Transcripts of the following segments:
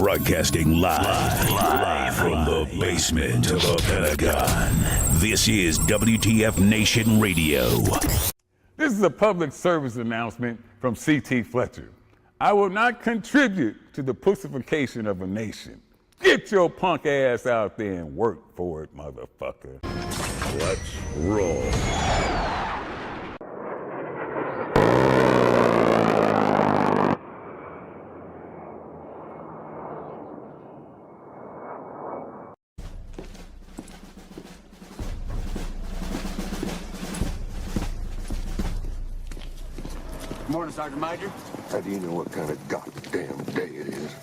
Broadcasting live from the basement of the Pentagon. This is WTF Nation Radio. This is a public service announcement from C.T. Fletcher. I will not contribute to the pussification of a nation. Get your punk ass out there and work for it, motherfucker. Let's roll. Morning, Sergeant Major. How do you know what kind of goddamn day it is?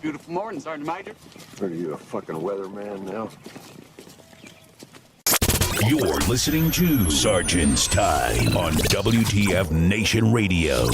Beautiful morning, Sergeant Major. Are you a fucking weatherman now? You're listening to Sergeant's Time on WTF Nation Radio.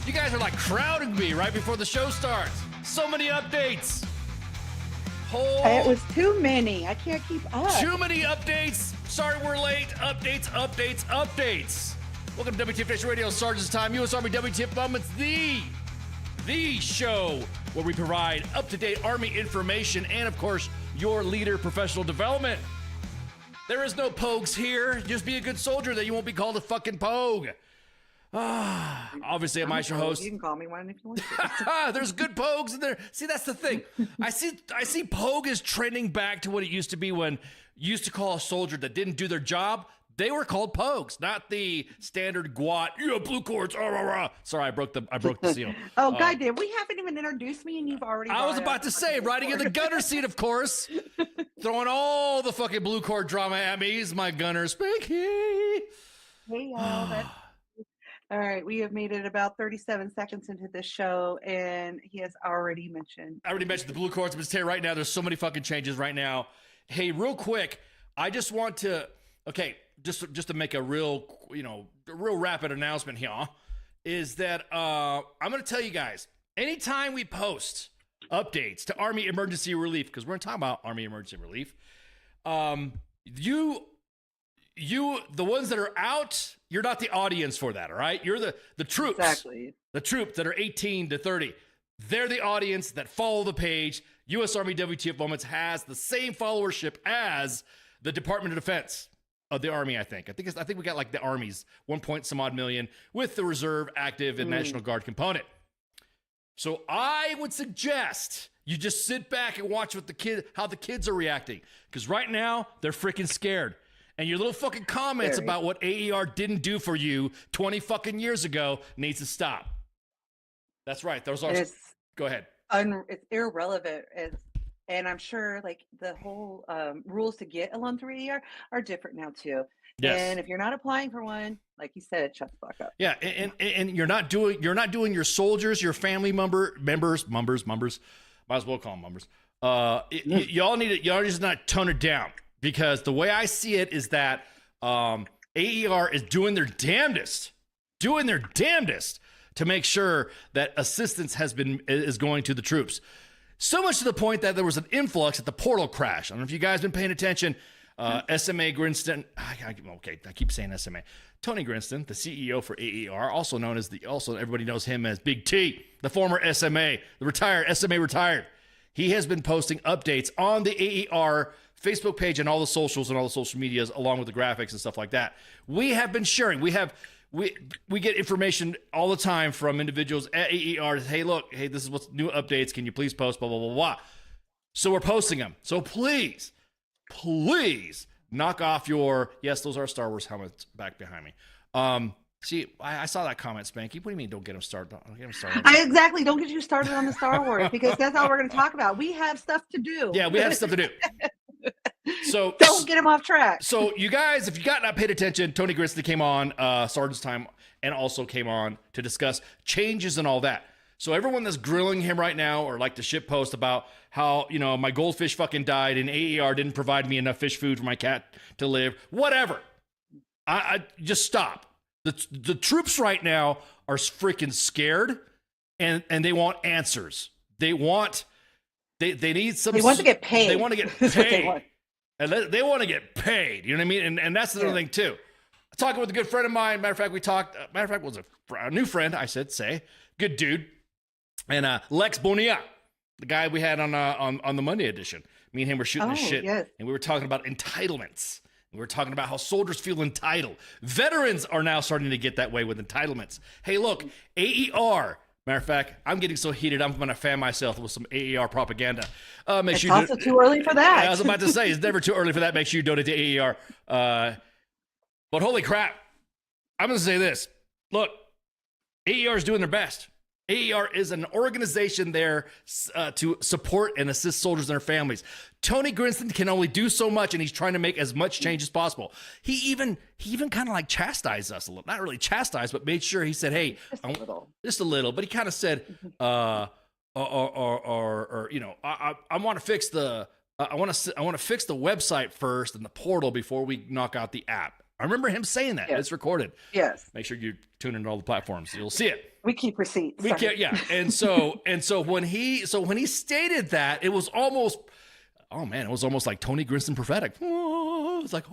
You guys are like crowding me right before the show starts. So many updates. It was too many. I can't keep up. Too many updates. Sorry we're late. Updates. Welcome to WTF Nation Radio, Sergeant's Time, U.S. Army WTF Moments, the show where we provide up-to-date Army information and, of course, your leader professional development. There is no pogues here. Just be a good soldier that you won't be called a fucking pogue. Obviously, I'm your host. You can call me one if you want to. There's good pogues in there. See, that's the thing. I see pogue is trending back to what it used to be when you used to call a soldier that didn't do their job. They were called pogues, not the standard gwat. Yeah, blue cords. Rah, rah, rah. Sorry, I broke the seal. Oh, goddamn! We haven't even introduced me, and you've already. I was about to say, riding in the gunner seat, of course, throwing all the fucking blue cord drama at me. He's my gunner speaking. Hey, y'all. All right, we have made it about 37 seconds into this show, and he has already mentioned. I already mentioned the blue cords. I'm going to tell you right now, there's so many fucking changes right now. Hey, real quick, I just want to, just to make a real rapid announcement here, is that I'm going to tell you guys, anytime we post updates to Army Emergency Relief, because we're going to talk about Army Emergency Relief, the ones that are out, you're not the audience for that, all right? You're the troops. Exactly. The troops that are 18 to 30. They're the audience that follow the page. U.S. Army WTF Moments has the same followership as the Department of Defense of the Army, I think. I think we got like the Army's 1 point some odd million with the Reserve, Active, and National Guard component. So I would suggest you just sit back and watch how the kids are reacting. Because right now, they're freaking scared. And your little fucking comments about what AER didn't do for you 20 fucking years ago needs to stop. That's right. Those are. Go ahead. It's irrelevant. And I'm sure like the whole rules to get a loan through AER are different now too. Yes. And if you're not applying for one, like you said, shut the fuck up. Yeah, and you're not doing your soldiers, your family members, might as well call them members. Y'all need to not tone it down. Because the way I see it is that AER is doing their damnedest to make sure that assistance is going to the troops. So much to the point that there was an influx at the portal crash. I don't know if you guys have been paying attention. SMA Grinston, I keep saying SMA. Tony Grinston, the CEO for AER, also known as everybody knows him as Big T, the former SMA, SMA retired. He has been posting updates on the AER Facebook page and all the socials and all the social medias, along with the graphics and stuff like that. We have been sharing. We get information all the time from individuals at AER. Hey, this is what's new updates. Can you please post blah, blah, blah, blah. So we're posting them. So please knock off your, yes, those are Star Wars helmets back behind me. See, I saw that comment, Spanky. What do you mean don't get him started? Don't get him started. Exactly. Don't get you started on the Star Wars because that's all we're going to talk about. We have stuff to do. Yeah, we have stuff to do. So don't get him off track. So you guys, if you got not paid attention, Tony Grizzly came on Sergeant's Time and also came on to discuss changes and all that. So everyone that's grilling him right now or like to shit post about how, you know, my goldfish fucking died and AER didn't provide me enough fish food for my cat to live, whatever. I just stop. The troops right now are freaking scared and they want answers. They need some. They want to get paid. They want to get paid. And they want to get paid. You know what I mean? And that's the other thing too. Talking with a good friend of mine. Matter of fact, we talked. Matter of fact, was a new friend. I said, good dude, and Lex Bonilla, the guy we had on the Monday edition. Me and him were shooting the shit, and we were talking about entitlements. We were talking about how soldiers feel entitled. Veterans are now starting to get that way with entitlements. Hey, look, AER. Matter of fact, I'm getting so heated, I'm going to fan myself with some AER propaganda. It's also too early for that. I was about to say, it's never too early for that. Make sure you donate to AER. But holy crap, I'm going to say this. Look, AER is doing their best. AER is an organization there to support and assist soldiers and their families. Tony Grinston can only do so much, and he's trying to make as much change as possible. He even kind of like chastised us a little. Not really chastised, but made sure he said, "Hey, just a little." But he kind of said, "I want to fix the I want to fix the website first and the portal before we knock out the app." I remember him saying that. Yes. It's recorded. Yes. Make sure you tune into all the platforms. You'll see it. We keep receipts. Yeah. And so when he stated that, it was almost like Tony Grinston prophetic. Oh, it's like,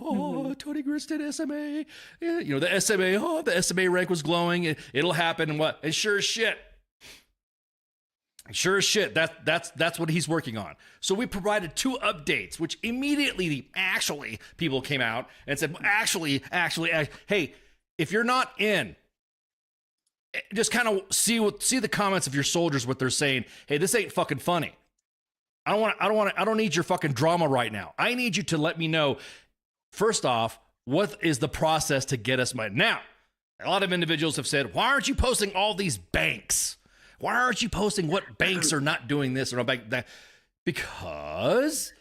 Tony Grinston, SMA. Yeah, you know, the SMA, the SMA rank was glowing. It'll happen and what? And sure as shit. That's what he's working on. So we provided 2 updates, which immediately people came out and said, actually, hey, if you're not in, just kind of see the comments of your soldiers, what they're saying. Hey, this ain't fucking funny. I don't need your fucking drama right now. I need you to let me know, first off, what is the process to get us money. Now, a lot of individuals have said, why aren't you posting all these banks? Why aren't you posting what banks are not doing this or not that? Because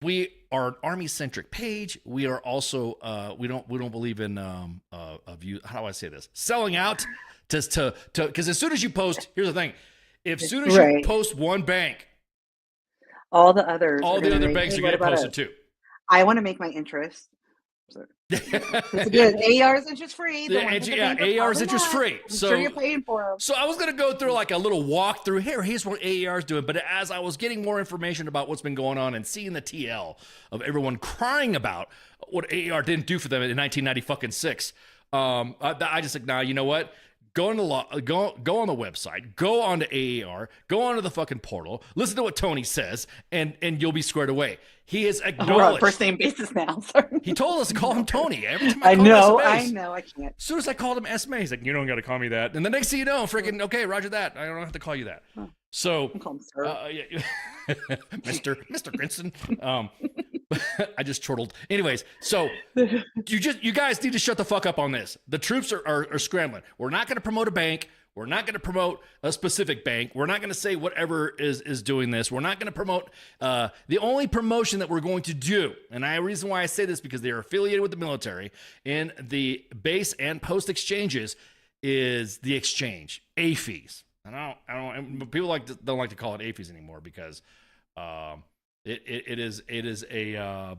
we are an Army-centric page. We are also we don't believe in how do I say this? Selling out to because as soon as you post, here's the thing: you post one bank, all the other banks are getting posted too. I want to make my interest. It's good. AER is interest free. AER is interest free. So sure you're paying for them. So I was going to go through like a little walkthrough. Here's what AER is doing. But as I was getting more information about what's been going on and seeing the TL of everyone crying about what AER didn't do for them in 1996, I just like, nah, you know what? Go on the website, go on to AER, go onto the fucking portal, listen to what Tony says, and you'll be squared away. He has acknowledged. We're on first name basis now. Sorry. He told us to call him Tony. Every time I know, I can't. As soon as I called him SMA, he's like, you don't got to call me that. And the next thing you know, freaking, okay, roger that. I don't have to call you that. Huh. So, call him sir. Mr. Grinston. I just chortled. Anyways, so you guys need to shut the fuck up on this. The troops are scrambling. We're not going to promote a bank. We're not going to promote a specific bank. We're not going to say whatever is doing this. We're not going to promote the only promotion that we're going to do. And the reason why I say this because they are affiliated with the military in the base and post exchanges is the exchange AFES. I don't. People don't like to call it AFES anymore because it is a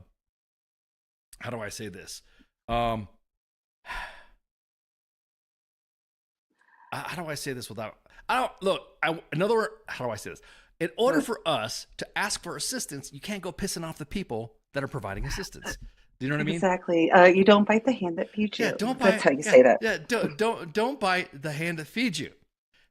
how do I say this? How do I say this without? How do I say this? In order for us to ask for assistance, you can't go pissing off the people that are providing assistance. Do you know what I mean? Exactly. You don't bite the hand that feeds you. Yeah, That's how you say that. Yeah, don't bite the hand that feeds you.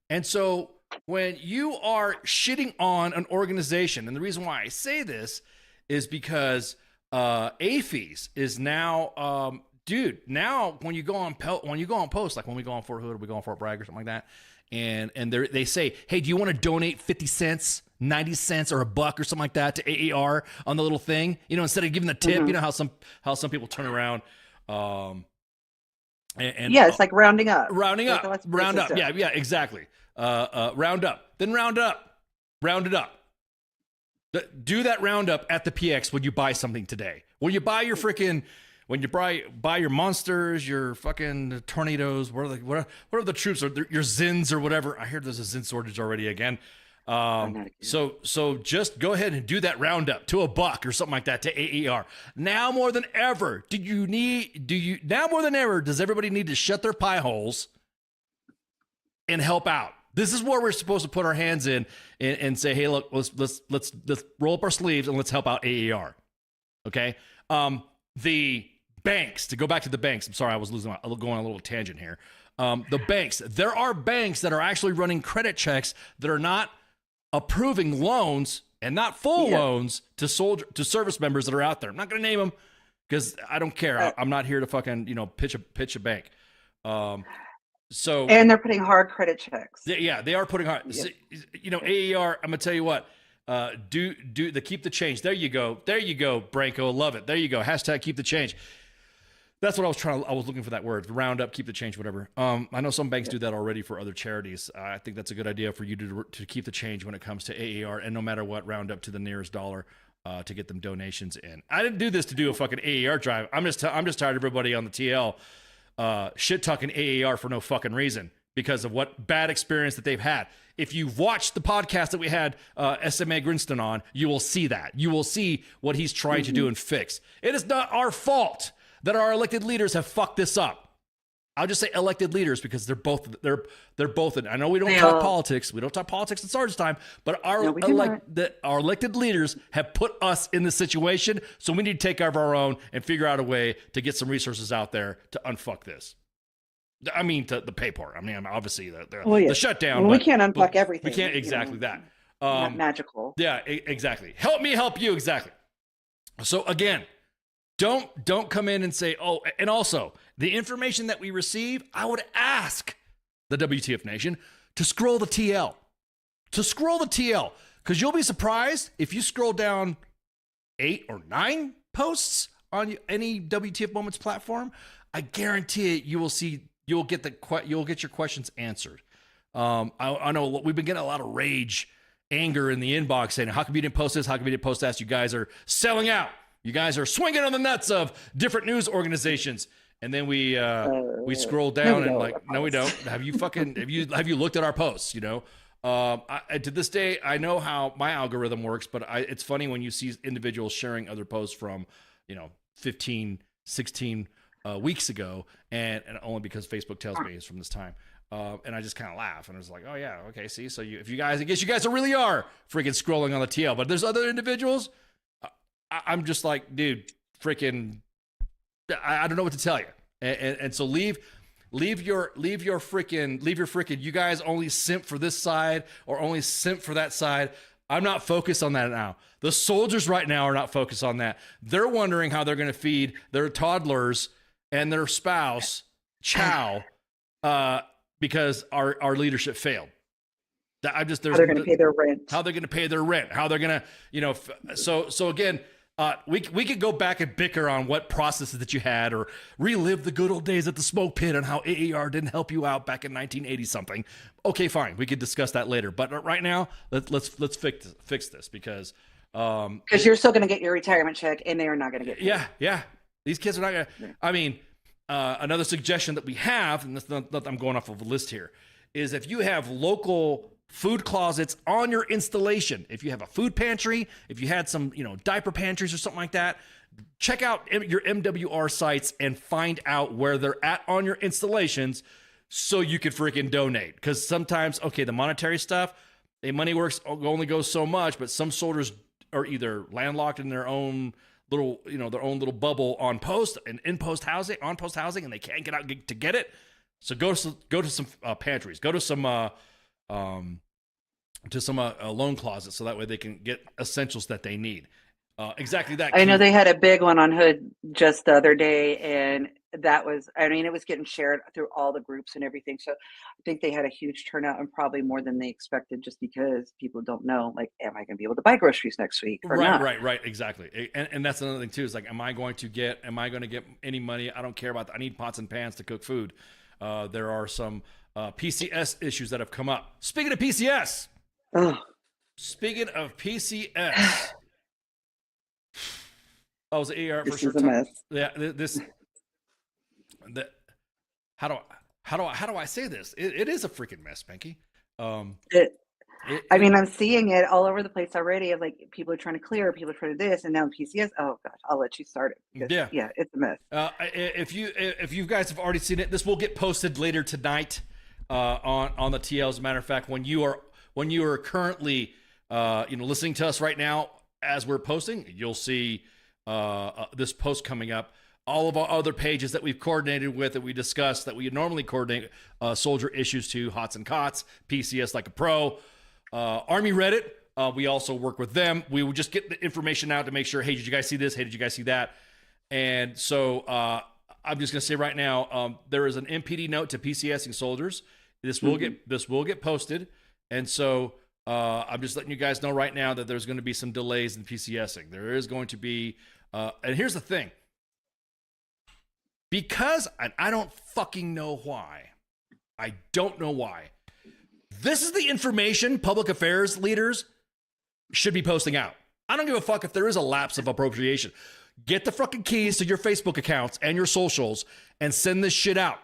And so when you are shitting on an organization, and the reason why I say this is because AFES is now. Dude, now when you go on post, like when we go on Fort Hood or we go on Fort Bragg or something like that, and they say, hey, do you want to donate 50 cents 90 cents or $1 or something like that to AAR on the little thing, instead of giving the tip, you know how some people turn around. It's like rounding up. Rounding like up. Round up. Yeah, exactly. Round up. Then round up. Round it up. Do that roundup at the PX when you buy something today. When you buy your buy your monsters, your fucking tornadoes, what are the troops, or your Zins or whatever. I heard there's a Zin shortage already again. So just go ahead and do that roundup to $1 or something like that to AAR. Now more than ever, now more than ever, does everybody need to shut their pie holes and help out? This is where we're supposed to put our hands in and say, hey, look, let's roll up our sleeves and let's help out AAR. Okay. The banks, to go back to the banks. I'm sorry, I was going on a little tangent here. The banks, there are banks that are actually running credit checks that are not approving loans and not full loans to service members that are out there. I'm not going to name them because I don't care. I'm not here to fucking, pitch a bank. And they're putting hard credit checks. Yeah, they are putting hard. Yeah. AAR, I'm going to tell you what, do the keep the change. There you go, Branko. Love it. There you go. Hashtag keep the change. That's what I was looking for that word. Round up, keep the change, whatever. I know some banks do that already for other charities. I think that's a good idea for you to keep the change when it comes to AAR, and no matter what, round up to the nearest dollar to get them donations in. I didn't do this to do a fucking AAR drive. I'm just tired of everybody on the TL shit talking AAR for no fucking reason because of what bad experience that they've had. If you've watched the podcast that we had SMA Grinston on, you will see that. You will see what he's trying to do and fix. It is not our fault that our elected leaders have fucked this up. I'll just say elected leaders because they're both in. I know we don't talk politics. We don't talk politics in Sergeant's time, but our elected leaders have put us in this situation, so we need to take care of our own and figure out a way to get some resources out there to unfuck this. I mean, to the pay part. I mean, obviously the shutdown. Well, we can't unfuck everything. We can't exactly that. Not magical. Yeah, exactly. Help me help you. Exactly. So again, don't come in and say, oh, and also the information that we receive, I would ask the WTF Nation to scroll the TL. Because you'll be surprised if you scroll down 8 or 9 posts on any WTF Moments platform. I guarantee it, you'll get your questions answered. I know we've been getting a lot of anger in the inbox saying, how come you didn't post this? How come you didn't post that? You guys are selling out. You guys are swinging on the nuts of different news organizations. And then we scroll down no, we don't. Have you looked at our posts? To this day, I know how my algorithm works, but it's funny when you see individuals sharing other posts from, 15, 16 weeks ago, and only because Facebook tells me it's from this time. And I just kind of laugh, and I was like, oh yeah, okay, see, so I guess you guys really are freaking scrolling on the TL, but there's other individuals. I'm just like, dude, freaking, I don't know what to tell you. And so leave your freaking, you guys only simp for this side or only simp for that side. I'm not focused on that now. The soldiers right now are not focused on that. They're wondering how they're going to feed their toddlers and their spouse chow because our leadership failed. How they're going to pay their rent. How they're going to, so again, we could go back and bicker on what processes that you had or relive the good old days at the smoke pit and how AAR didn't help you out back in 1980 something. Okay, fine. We could discuss that later. But right now, let's fix this because you're still going to get your retirement check and they are not going to get paid. Yeah. These kids are not going to. I mean, another suggestion that we have, and I'm going off of a list here, is if you have local food closets on your installation. If you have a food pantry, if you had some, diaper pantries or something like that, check out your MWR sites and find out where they're at on your installations so you could freaking donate. Because sometimes, the monetary stuff, money works only goes so much, but some soldiers are either landlocked in their own little, their own little bubble on post and on post housing, and they can't get out to get it. So go to some pantries, go to some loan closets, so that way they can get essentials that they need. Exactly that. I know they had a big one on Hood just the other day, and that was, I mean, it was getting shared through all the groups and everything. So I think they had a huge turnout and probably more than they expected, just because people don't know, like, am I going to be able to buy groceries next week or not? Right. Exactly. And that's another thing too, is like, am I going to get any money? I don't care about that. I need pots and pans to cook food. There are some PCS issues that have come up. Speaking of PCS, I was AR for This sure. is a mess. Yeah, how do I say this? It is a freaking mess, Spanky. I mean, I'm seeing it all over the place already. Of like, people are trying to clear, people are trying to this, and now PCS. Oh gosh, I'll let you start it. Yeah, it's a mess. If you guys have already seen it, this will get posted later tonight on the TL. As a matter of fact, when you are currently listening to us right now as we're posting, you'll see this post coming up. All of our other pages that we've coordinated with, that we discussed, that we normally coordinate soldier issues to, Hots and Cots, PCS Like a Pro, Army Reddit. We also work with them. We will just get the information out to make sure, hey, did you guys see this? Hey, did you guys see that? And so I'm just going to say right now, there is an MPD note to PCSing soldiers. This will get posted. And so I'm just letting you guys know right now that there's going to be some delays in PCSing. There is going to be, and here's the thing. Because, and I don't fucking know why. I don't know why. This is the information public affairs leaders should be posting out. I don't give a fuck if there is a lapse of appropriation. Get the fucking keys to your Facebook accounts and your socials and send this shit out.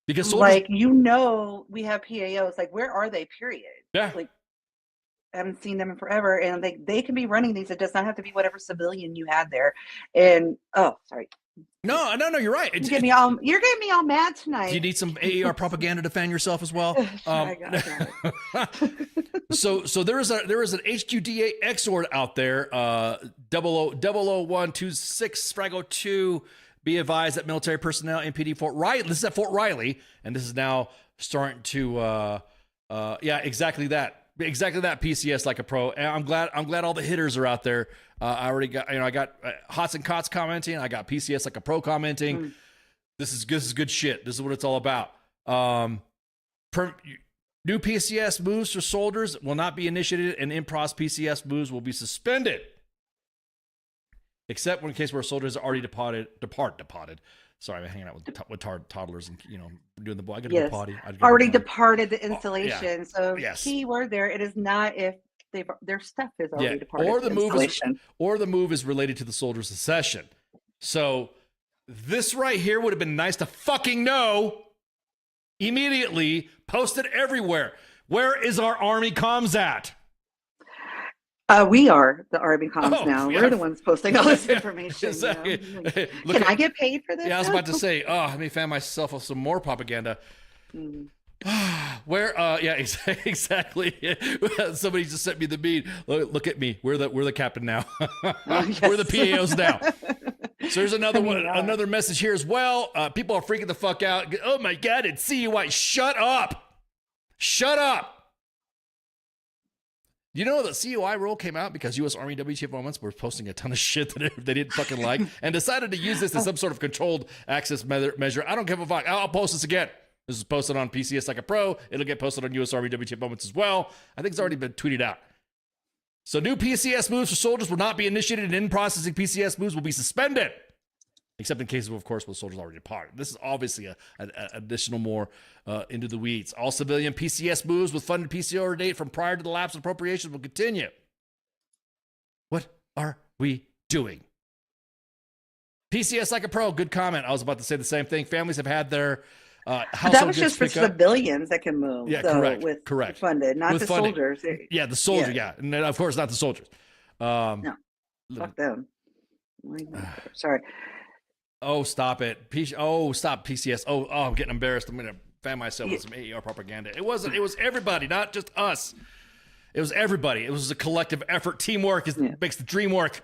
Because soldiers, we have PAOs. Like, where are they? Period. Yeah. Like, I haven't seen them in forever, and they can be running these. It does not have to be whatever civilian you had there. And sorry. No, you're right. You're getting me all mad tonight. Do you need some AER propaganda to fan yourself as well? I got it. So there is an HQDA exhort out there, 00126 Frago 2. Be advised that military personnel MPD Fort Riley. This is at Fort Riley, and this is now starting to exactly that. Exactly that, PCS Like a Pro. And I'm glad all the hitters are out there. I already got, I got Hots and Cots commenting. I got PCS Like a Pro commenting. This is good shit. This is what it's all about. New PCS moves for soldiers will not be initiated, and in-pros PCS moves will be suspended, except in case where soldiers are already departed. Sorry, I'm hanging out with toddlers and doing the boy. I got to go potty. Already departed the installation. So key word there. It is not if their stuff is already departed. Or the move is related to the soldiers' secession. So this right here would have been nice to fucking know immediately. Posted everywhere. Where is our Army comms at? We are the Army comms now. Yeah. We're the ones posting all this information. Exactly. Can I get paid for this? Yeah, I was about to say, let me fan myself with some more propaganda. Where? Exactly. Somebody just sent me the beat. Look at me. We're the captain now. Yes. We're the PAOs now. So there's another message here as well. People are freaking the fuck out. Oh my God, it's CUI. Shut up. You know the CUI rule came out because U.S. Army W.T.F moments were posting a ton of shit that they didn't fucking like and decided to use this as some sort of controlled access measure. I don't give a fuck. I'll post this again. This is posted on PCS Like a Pro. It'll get posted on U.S. Army W.T.F moments as well. I think it's already been tweeted out. So new PCS moves for soldiers will not be initiated, and in-processing PCS moves will be suspended. Except in cases, of course, where soldiers already departed. This is obviously an additional more into the weeds. All civilian PCS moves with funded PCO order date from prior to the lapse of appropriations will continue. What are we doing? PCS Like a Pro, good comment. I was about to say the same thing. Families have had their household that was just for civilians that can move. Yeah, correct. Funded, not the soldiers. Yeah, the soldier. Yeah, and then, of course, not the soldiers. No, fuck them. Sorry. Oh, stop it. Stop PCS. Oh, I'm getting embarrassed. I'm going to fan myself with some AER propaganda. It was everybody, not just us. It was everybody. It was a collective effort. Teamwork makes the dream work.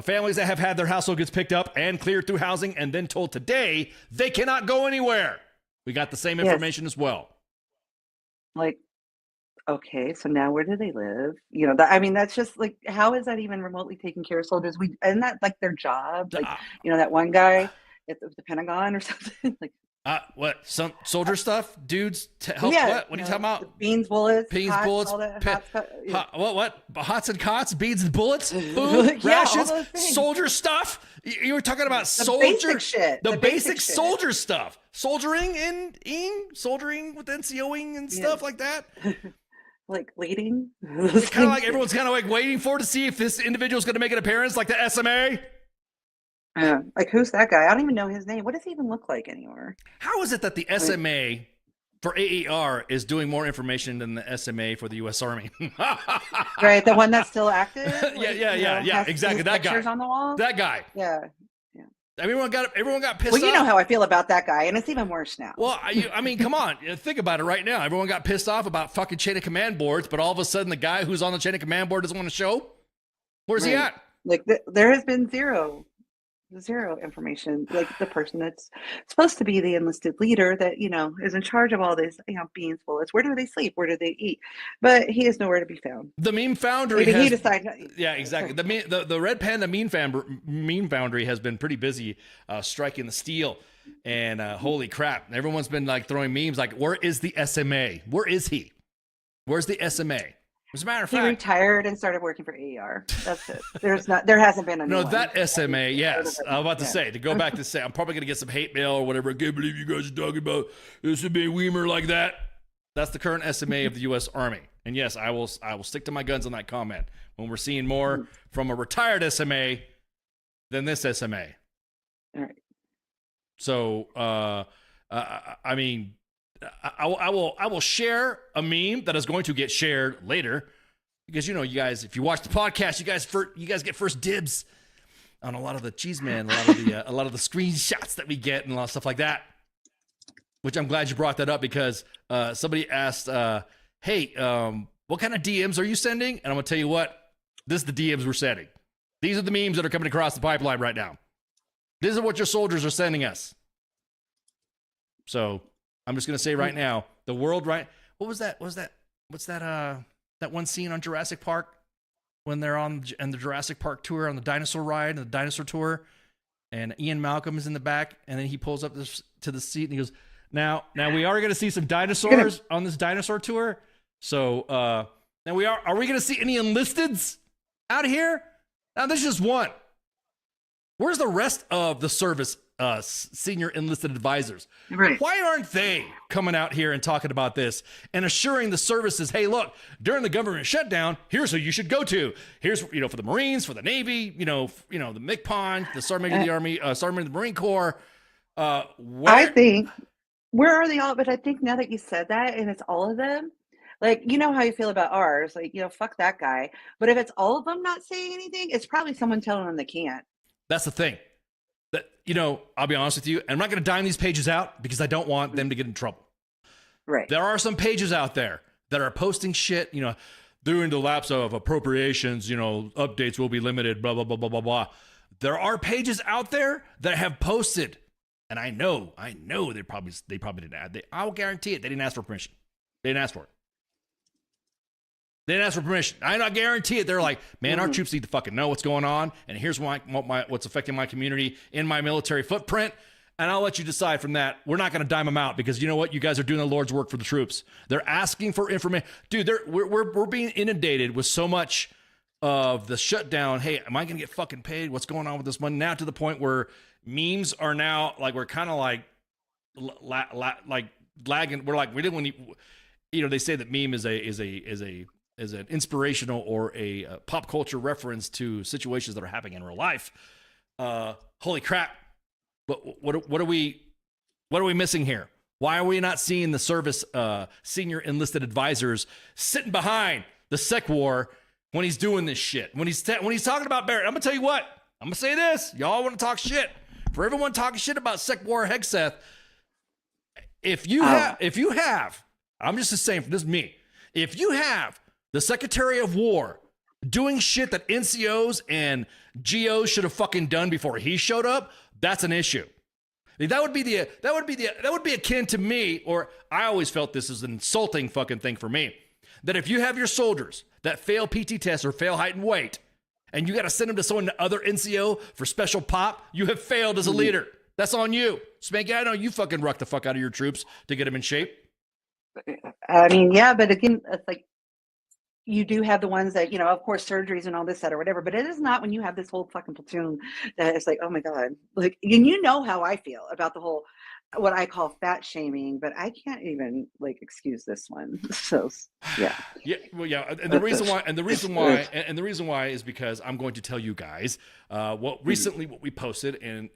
Families that have had their household goods picked up and cleared through housing and then told today they cannot go anywhere. We got the same information as well. Like, okay, so now where do they live? That's just like, how is that even remotely taking care of soldiers? Isn't that like their job? Like, that one guy, at the Pentagon or something. Like, What? Some soldier stuff? Dudes to help? yeah, What? What are you talking about? Beans, bullets, Beans, hots, bullets, all that pe- hot stuff. What? Hots and cots, beans and bullets, food, Yeah, all rations, those things. soldier stuff. You were talking about The soldier basic shit. the The basic basic shit. soldier stuff, soldiering soldering with NCOing and stuff like that. Like leading. It's kind of like everyone's kind of like waiting for to see if this individual's going to make an appearance, like the SMA. Like, who's that guy? I don't even know his name. What does he even look like anymore? How is it that the SMA for AER is doing more information than the SMA for the U.S. Army? Right, the one that's still active. Yeah, exactly. His That guy. pictures on the wall. That guy. Yeah. Everyone got pissed Well, off. you know how I feel about that guy, and it's even worse now. Well, I mean, come on. Think about it right now. Everyone got pissed off about fucking chain of command boards, but all of a sudden the guy who's on the chain of command board doesn't want to show? Where's he at? Like, there has been zero information. Like, the person that's supposed to be the enlisted leader that, is in charge of all this, beans, bullets. Where do they sleep? Where do they eat? But he is nowhere to be found. The meme foundry Maybe has... he decided... Yeah, exactly. The Red Panda meme foundry has been pretty busy striking the steel. And holy crap, everyone's been like throwing memes like, where is the SMA? Where is he? Where's the SMA? As a matter of He fact, retired and started working for AER. That's it. There hasn't been a new one. that SMA, yes. I was about to say, to go back to say, I'm probably going to get some hate mail or whatever. I can't believe you guys are talking about SMA Weimer like that. That's the current SMA of the U.S. Army. And yes, I will stick to my guns on that comment. When we're seeing more from a retired SMA than this SMA. All right. So, I mean, I will share a meme that is going to get shared later because you guys, if you watch the podcast, you guys get first dibs on a lot of the cheese man, a lot of the screenshots that we get and a lot of stuff like that. Which I'm glad you brought that up because somebody asked, "Hey, what kind of DMs are you sending?" And I'm gonna tell you what, this is the DMs we're sending. These are the memes that are coming across the pipeline right now. This is what your soldiers are sending us. So I'm just gonna say right now, the world right. What was that? What's that? That one scene on Jurassic Park when they're on the Jurassic Park tour on the dinosaur ride and the dinosaur tour, and Ian Malcolm is in the back, and then he pulls up to the seat and he goes, "Now we are gonna see some dinosaurs on this dinosaur tour. So now are we gonna see any enlisteds out here? Now this is just one. Where's the rest of the service senior enlisted advisors? Right. Why aren't they coming out here and talking about this and assuring the services, hey, look, during the government shutdown, here's who you should go to. Here's, for the Marines, for the Navy, the MCPON, the Sergeant Major of the Army, Sergeant of the Marine Corps. I think, where are they all? But I think now that you said that, and it's all of them, like, you know how you feel about ours, like, fuck that guy. But if it's all of them not saying anything, it's probably someone telling them they can't. That's the thing. That, I'll be honest with you, and I'm not going to dime these pages out because I don't want them to get in trouble. Right. There are some pages out there that are posting shit, during the lapse of appropriations, updates will be limited, blah, blah, blah, blah, blah, blah. There are pages out there that have posted, and I know they probably didn't add. I'll guarantee it. They didn't ask for permission. They didn't ask for it. They didn't ask for permission. I guarantee it. They're like, man, our troops need to fucking know what's going on, and here's what's affecting my community in my military footprint, and I'll let you decide from that. We're not going to dime them out because you know what? You guys are doing the Lord's work for the troops. They're asking for information. Dude, we're being inundated with so much of the shutdown. Hey, am I going to get fucking paid? What's going on with this money? Now to the point where memes are now like we're kind of like lagging. We're like, we didn't when they say that meme is an inspirational or a pop culture reference to situations that are happening in real life. Holy crap! But what are we missing here? Why are we not seeing the service senior enlisted advisors sitting behind the sec war when he's doing this shit? When he's talking about Barrett, I'm gonna tell you what. I'm gonna say this. Y'all want to talk shit? For everyone talking shit about sec war Hegseth, if you have, I'm just saying, this is me. If you have the Secretary of War doing shit that NCOs and GOs should have fucking done before he showed up, that's an issue. That would be akin to me, or I always felt this is an insulting fucking thing for me. That if you have your soldiers that fail PT tests or fail height and weight, and you got to send them to someone other NCO for special pop, you have failed as a leader. That's on you. Spanky, I know you fucking ruck the fuck out of your troops to get them in shape. I mean, yeah, but again, it's like you do have the ones that, of course, surgeries and all this, that or whatever, but it is not when you have this whole fucking platoon that it's like, oh my God. Like, and you know how I feel about the whole, what I call fat shaming, but I can't even excuse this one. So yeah. Yeah. Well, yeah. And the reason why is because I'm going to tell you guys, what we posted and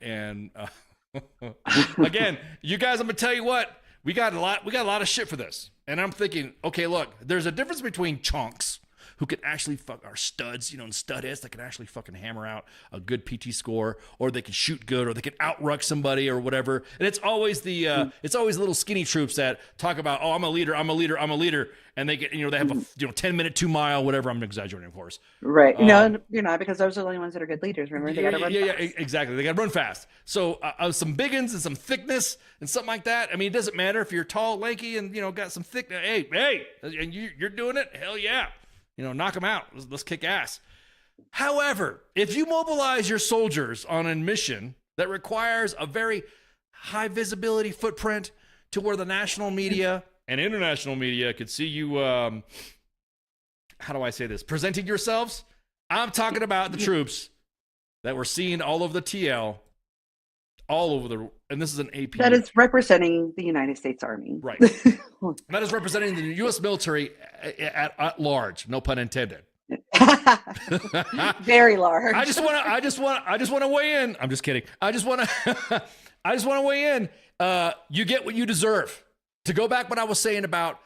again, you guys, I'm going to tell you what, we got a lot of shit for this. And I'm thinking, okay, look, there's a difference between chonks who can actually are studs, and studheads that can actually fucking hammer out a good PT score, or they can shoot good, or they can outruck somebody or whatever. And it's always the little skinny troops that talk about, oh, I'm a leader, and they get, they have a 10-minute 2 mile, whatever. I'm exaggerating, of course. Right. No, you're not, because those are the only ones that are good leaders. Remember, they got to run fast. Yeah, exactly. They got to run fast. So some big uns and some thickness and something like that. I mean, it doesn't matter if you're tall, lanky, and got some thickness. Hey, and you're doing it. Hell yeah. Knock them out. Let's kick ass. However, if you mobilize your soldiers on a mission that requires a very high visibility footprint to where the national media and international media could see you, how do I say this? Presenting yourselves. I'm talking about the troops that we're seeing all over the TL, all over and this is an AP. That is representing the United States Army. Right. That is representing the U.S. military at large. No pun intended. Very large. I just want to weigh in. I'm just kidding. I just want to weigh in. You get what you deserve. To go back what I was saying about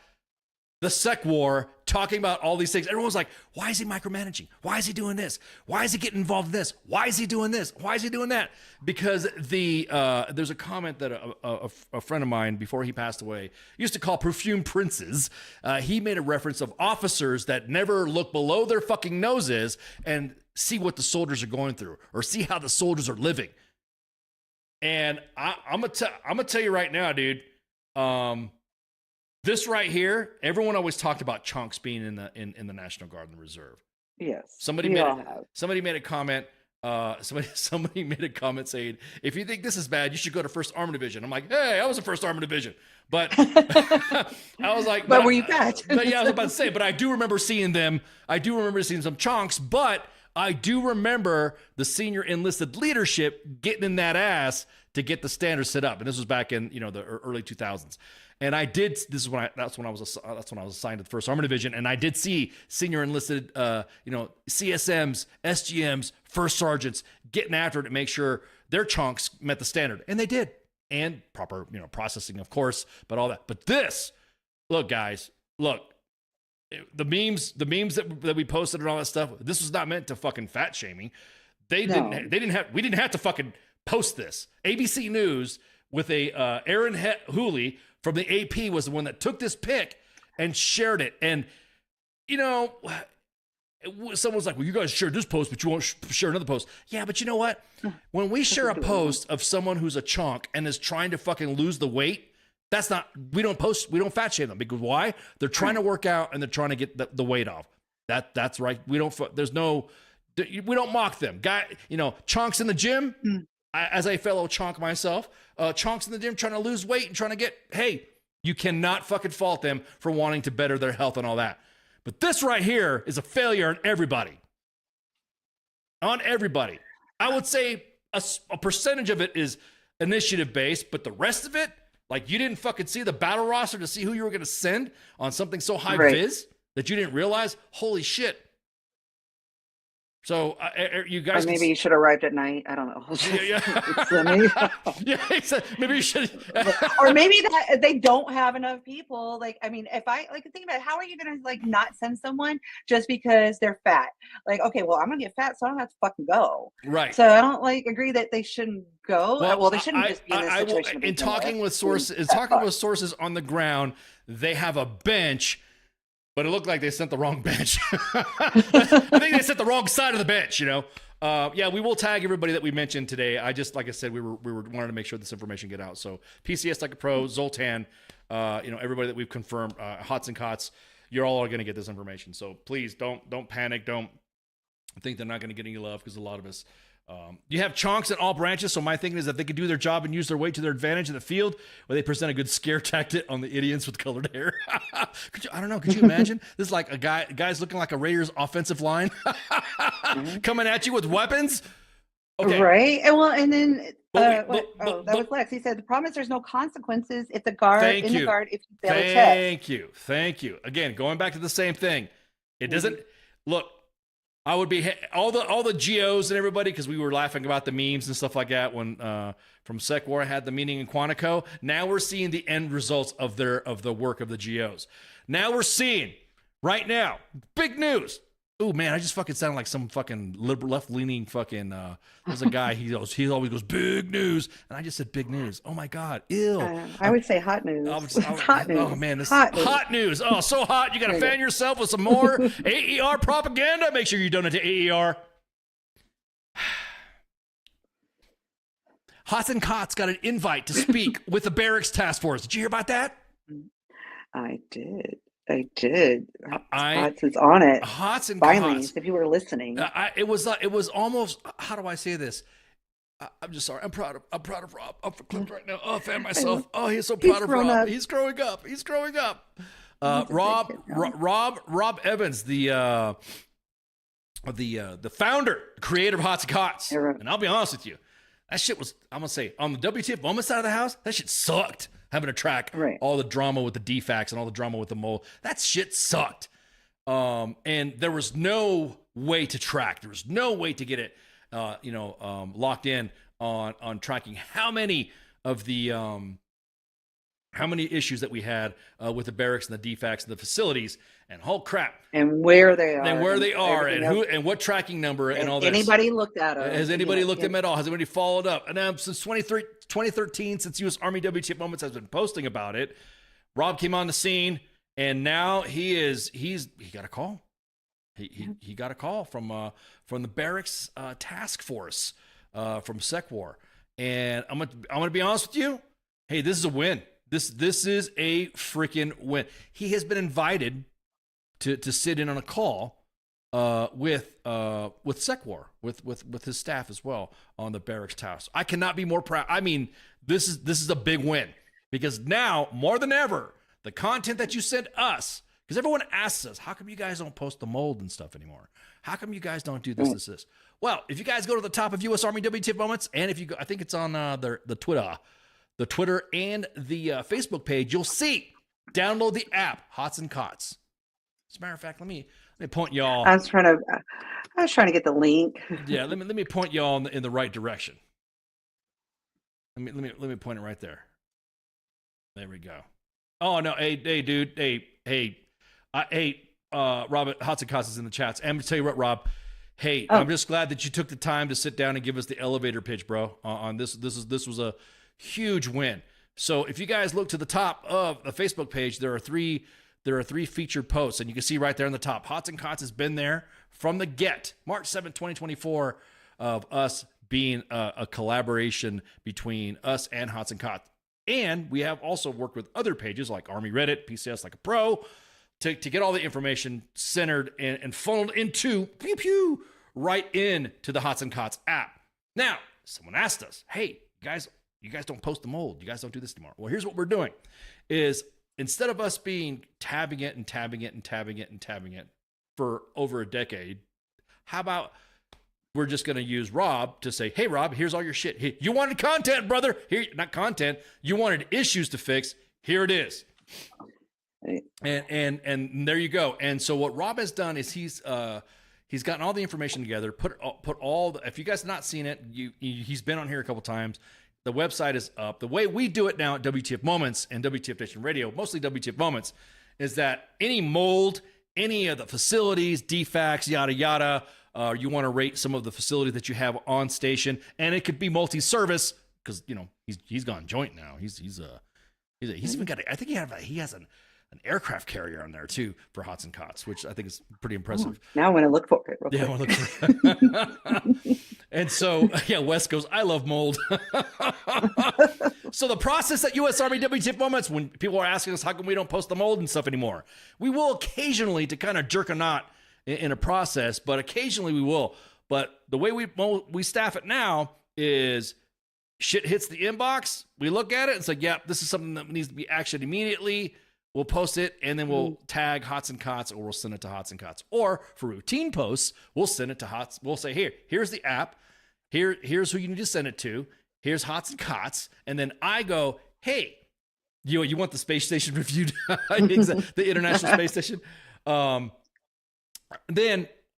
the sec war, talking about all these things. Everyone's like, why is he micromanaging? Why is he doing this? Why is he getting involved in this? Why is he doing this? Why is he doing that? Because there's a comment that a friend of mine, before he passed away, used to call perfume princes. He made a reference of officers that never look below their fucking noses and see what the soldiers are going through or see how the soldiers are living. And I'm gonna tell you right now, dude. This right here, everyone always talked about chunks being in the National Guard and the Reserve. Yes. Somebody made a comment. Somebody made a comment saying, "If you think this is bad, you should go to First Armored Division." I'm like, "Hey, I was in First Armored Division," but I was like, "But were you fat?" But yeah, I was about to say, but I do remember seeing them. I do remember seeing some chunks, but I do remember the senior enlisted leadership getting in that ass to get the standards set up, and this was back in the early 2000s. And I did. That's when I was assigned to the First Armored Division, and I did see senior enlisted, CSMs, SGMs, first sergeants getting after it to make sure their chunks met the standard, and they did, and proper, processing, of course, but all that. But this, look, guys, the memes that we posted and all that stuff. This was not meant to fucking fat shaming. We didn't have to fucking post this. ABC News with a Aaron Hooley from the AP was the one that took this pic and shared it. And, someone's like, well, you guys shared this post, but you won't share another post. Yeah, but you know what? When we share a post of someone who's a chunk and is trying to fucking lose the weight, we don't fat shame them. Because why? They're trying to work out and they're trying to get the weight off. That's right. We don't mock them. Chunks in the gym, as a fellow chonk myself, chonks in the gym trying to lose weight and trying to you cannot fucking fault them for wanting to better their health and all that. But this right here is a failure on everybody. On everybody. I would say a percentage of it is initiative based, but the rest of it, like, you didn't fucking see the battle roster to see who you were going to send on something so high viz that you didn't realize. Holy shit. So you guys, or maybe you should have arrived at night. I don't know. Maybe you should. Or maybe that they don't have enough people. Like, I mean, if I think about it, how are you gonna not send someone just because they're fat? Like, okay, well, I'm gonna get fat, so I don't have to fucking go. Right. So I don't agree that they shouldn't go. Well, they shouldn't just be in this situation. In talking with sources on the ground, they have a bench. But it looked like they sent the wrong bench. I think they sent the wrong side of the bench, Yeah, we will tag everybody that we mentioned today. Like I said, we wanted to make sure this information get out. So PCS Like a Pro, Zoltan, everybody that we've confirmed, Hots and Cots, you're all going to get this information. So please don't panic. Don't think they're not going to get any love, because a lot of us You have chonks in all branches, so my thinking is that they could do their job and use their weight to their advantage in the field, where they present a good scare tactic on the idiots with colored hair. I don't know. Could you imagine? This is like guy's looking like a Raiders offensive line coming at you with weapons. Okay. Right. And then that was Lex. He said the problem is there's no consequences if the guard the guard if you fail a test. Thank you. Again, going back to the same thing. It doesn't look. I would be all the GOs and everybody, because we were laughing about the memes and stuff like that when from Sec War had the meeting in Quantico. Now we're seeing the end results of the work of the GOs. Now we're seeing right now big news. Oh man, I just fucking sound like some fucking liberal left-leaning fucking there's a guy, he always goes big news, and I just said big news. Oh my god, ew. I would say hot news. Hot news. Oh man, this hot news. Oh, so hot. You got to fan yourself with some more AER propaganda. Make sure you donate to AER. Hots and Cots got an invite to speak with the Barracks Task Force. Did you hear about that? I did. Hots is on it. Hots and Finally, Cots. if you were listening. It was almost. How do I say this? I'm just sorry. I'm proud of Rob. I'm clipped right now. Oh, I fan myself. Oh, he's so proud of Rob. Up. He's growing up. Rob Evans, the founder, creator of Hots and Cots. And I'll be honest with you, that shit was. I'm gonna say on the W.T.F moment side of the house, that shit sucked. Having to track all the drama with the defects and all the drama with the mole. That shit sucked. And there was no way to track. There was no way to get it, locked in on tracking how many of the, how many issues that we had with the barracks and the defects and the facilities and whole crap. And where they are. And who and what tracking number and all that. Anybody looked at them. Has anybody looked at them at all? Has anybody followed up? And since 2013, since U.S. Army W.T.F. Moments has been posting about it, Rob came on the scene, and now he got a call. He got a call from the Barracks Task Force from Sec War, and I'm gonna be honest with you. Hey, this is a win. This is a freaking win. He has been invited to sit in on a call with Sec War, with his staff as well on the Barracks Task. I cannot be more proud. I mean, this is a big win, because now more than ever, the content that you send us, because everyone asks us, how come you guys don't post the mold and stuff anymore? How come you guys don't do this? Well, if you guys go to the top of U.S. Army W.T.F. Moments, and if you go, I think it's on the Twitter and the Facebook page, you'll see. Download the app, Hots and Cots. As a matter of fact, let me point y'all. I was trying to get the link. Yeah, let me point y'all in the right direction. Let me point it right there. There we go. Oh no, hey dude, hey, Rob, Hots and Cots is in the chats. And I'm gonna tell you what, Rob. Hey, I'm just glad that you took the time to sit down and give us the elevator pitch, bro. On this was a huge win. So if you guys look to the top of the Facebook page, there are three featured posts, and you can see right there on the top, Hots and Cots has been there from the get, March 7th, 2024, of us being a collaboration between us and Hots and Cots. And we have also worked with other pages like Army Reddit, PCS Like a Pro, to get all the information centered and funneled into, right into the Hots and Cots app. Now, someone asked us, hey, you guys don't post the mold. You guys don't do this anymore. Well, here's what we're doing is, instead of us tabbing it for over a decade, how about we're just going to use Rob to say, hey, Rob, here's all your shit. Hey, you wanted content, brother. Here, not content. You wanted issues to fix. Here it is. And there you go. And so what Rob has done is he's gotten all the information together, put all the, if you guys have not seen it, he's been on here a couple times. The website is up. The way we do it now at WTF Moments and WTF Nation Radio, mostly WTF Moments, is that any mold, any of the facilities, defects, yada, yada, you want to rate some of the facility that you have on station, and it could be multi-service, because, he's gone joint now. He's even got, I think he has an aircraft carrier on there too for Hots and Cots, which I think is pretty impressive. Now I want to look for it. I want to look for it. And so, Wes goes, I love mold. So the process at U.S. Army WTF Moments, when people are asking us, how come we don't post the mold and stuff anymore? We will occasionally, to kind of jerk a knot in a process, but occasionally we will But the way we staff it now is shit hits the inbox. We look at it and say, yep, this is something that needs to be actioned immediately. We'll post it, and then we'll tag Hots and Cots, or we'll send it to Hots and Cots. Or for routine posts, we'll send it to Hots. We'll say, here's the app. Here's who you need to send it to. Here's Hots and Cots. And then I go, hey, you want the space station reviewed? The International Space Station? Then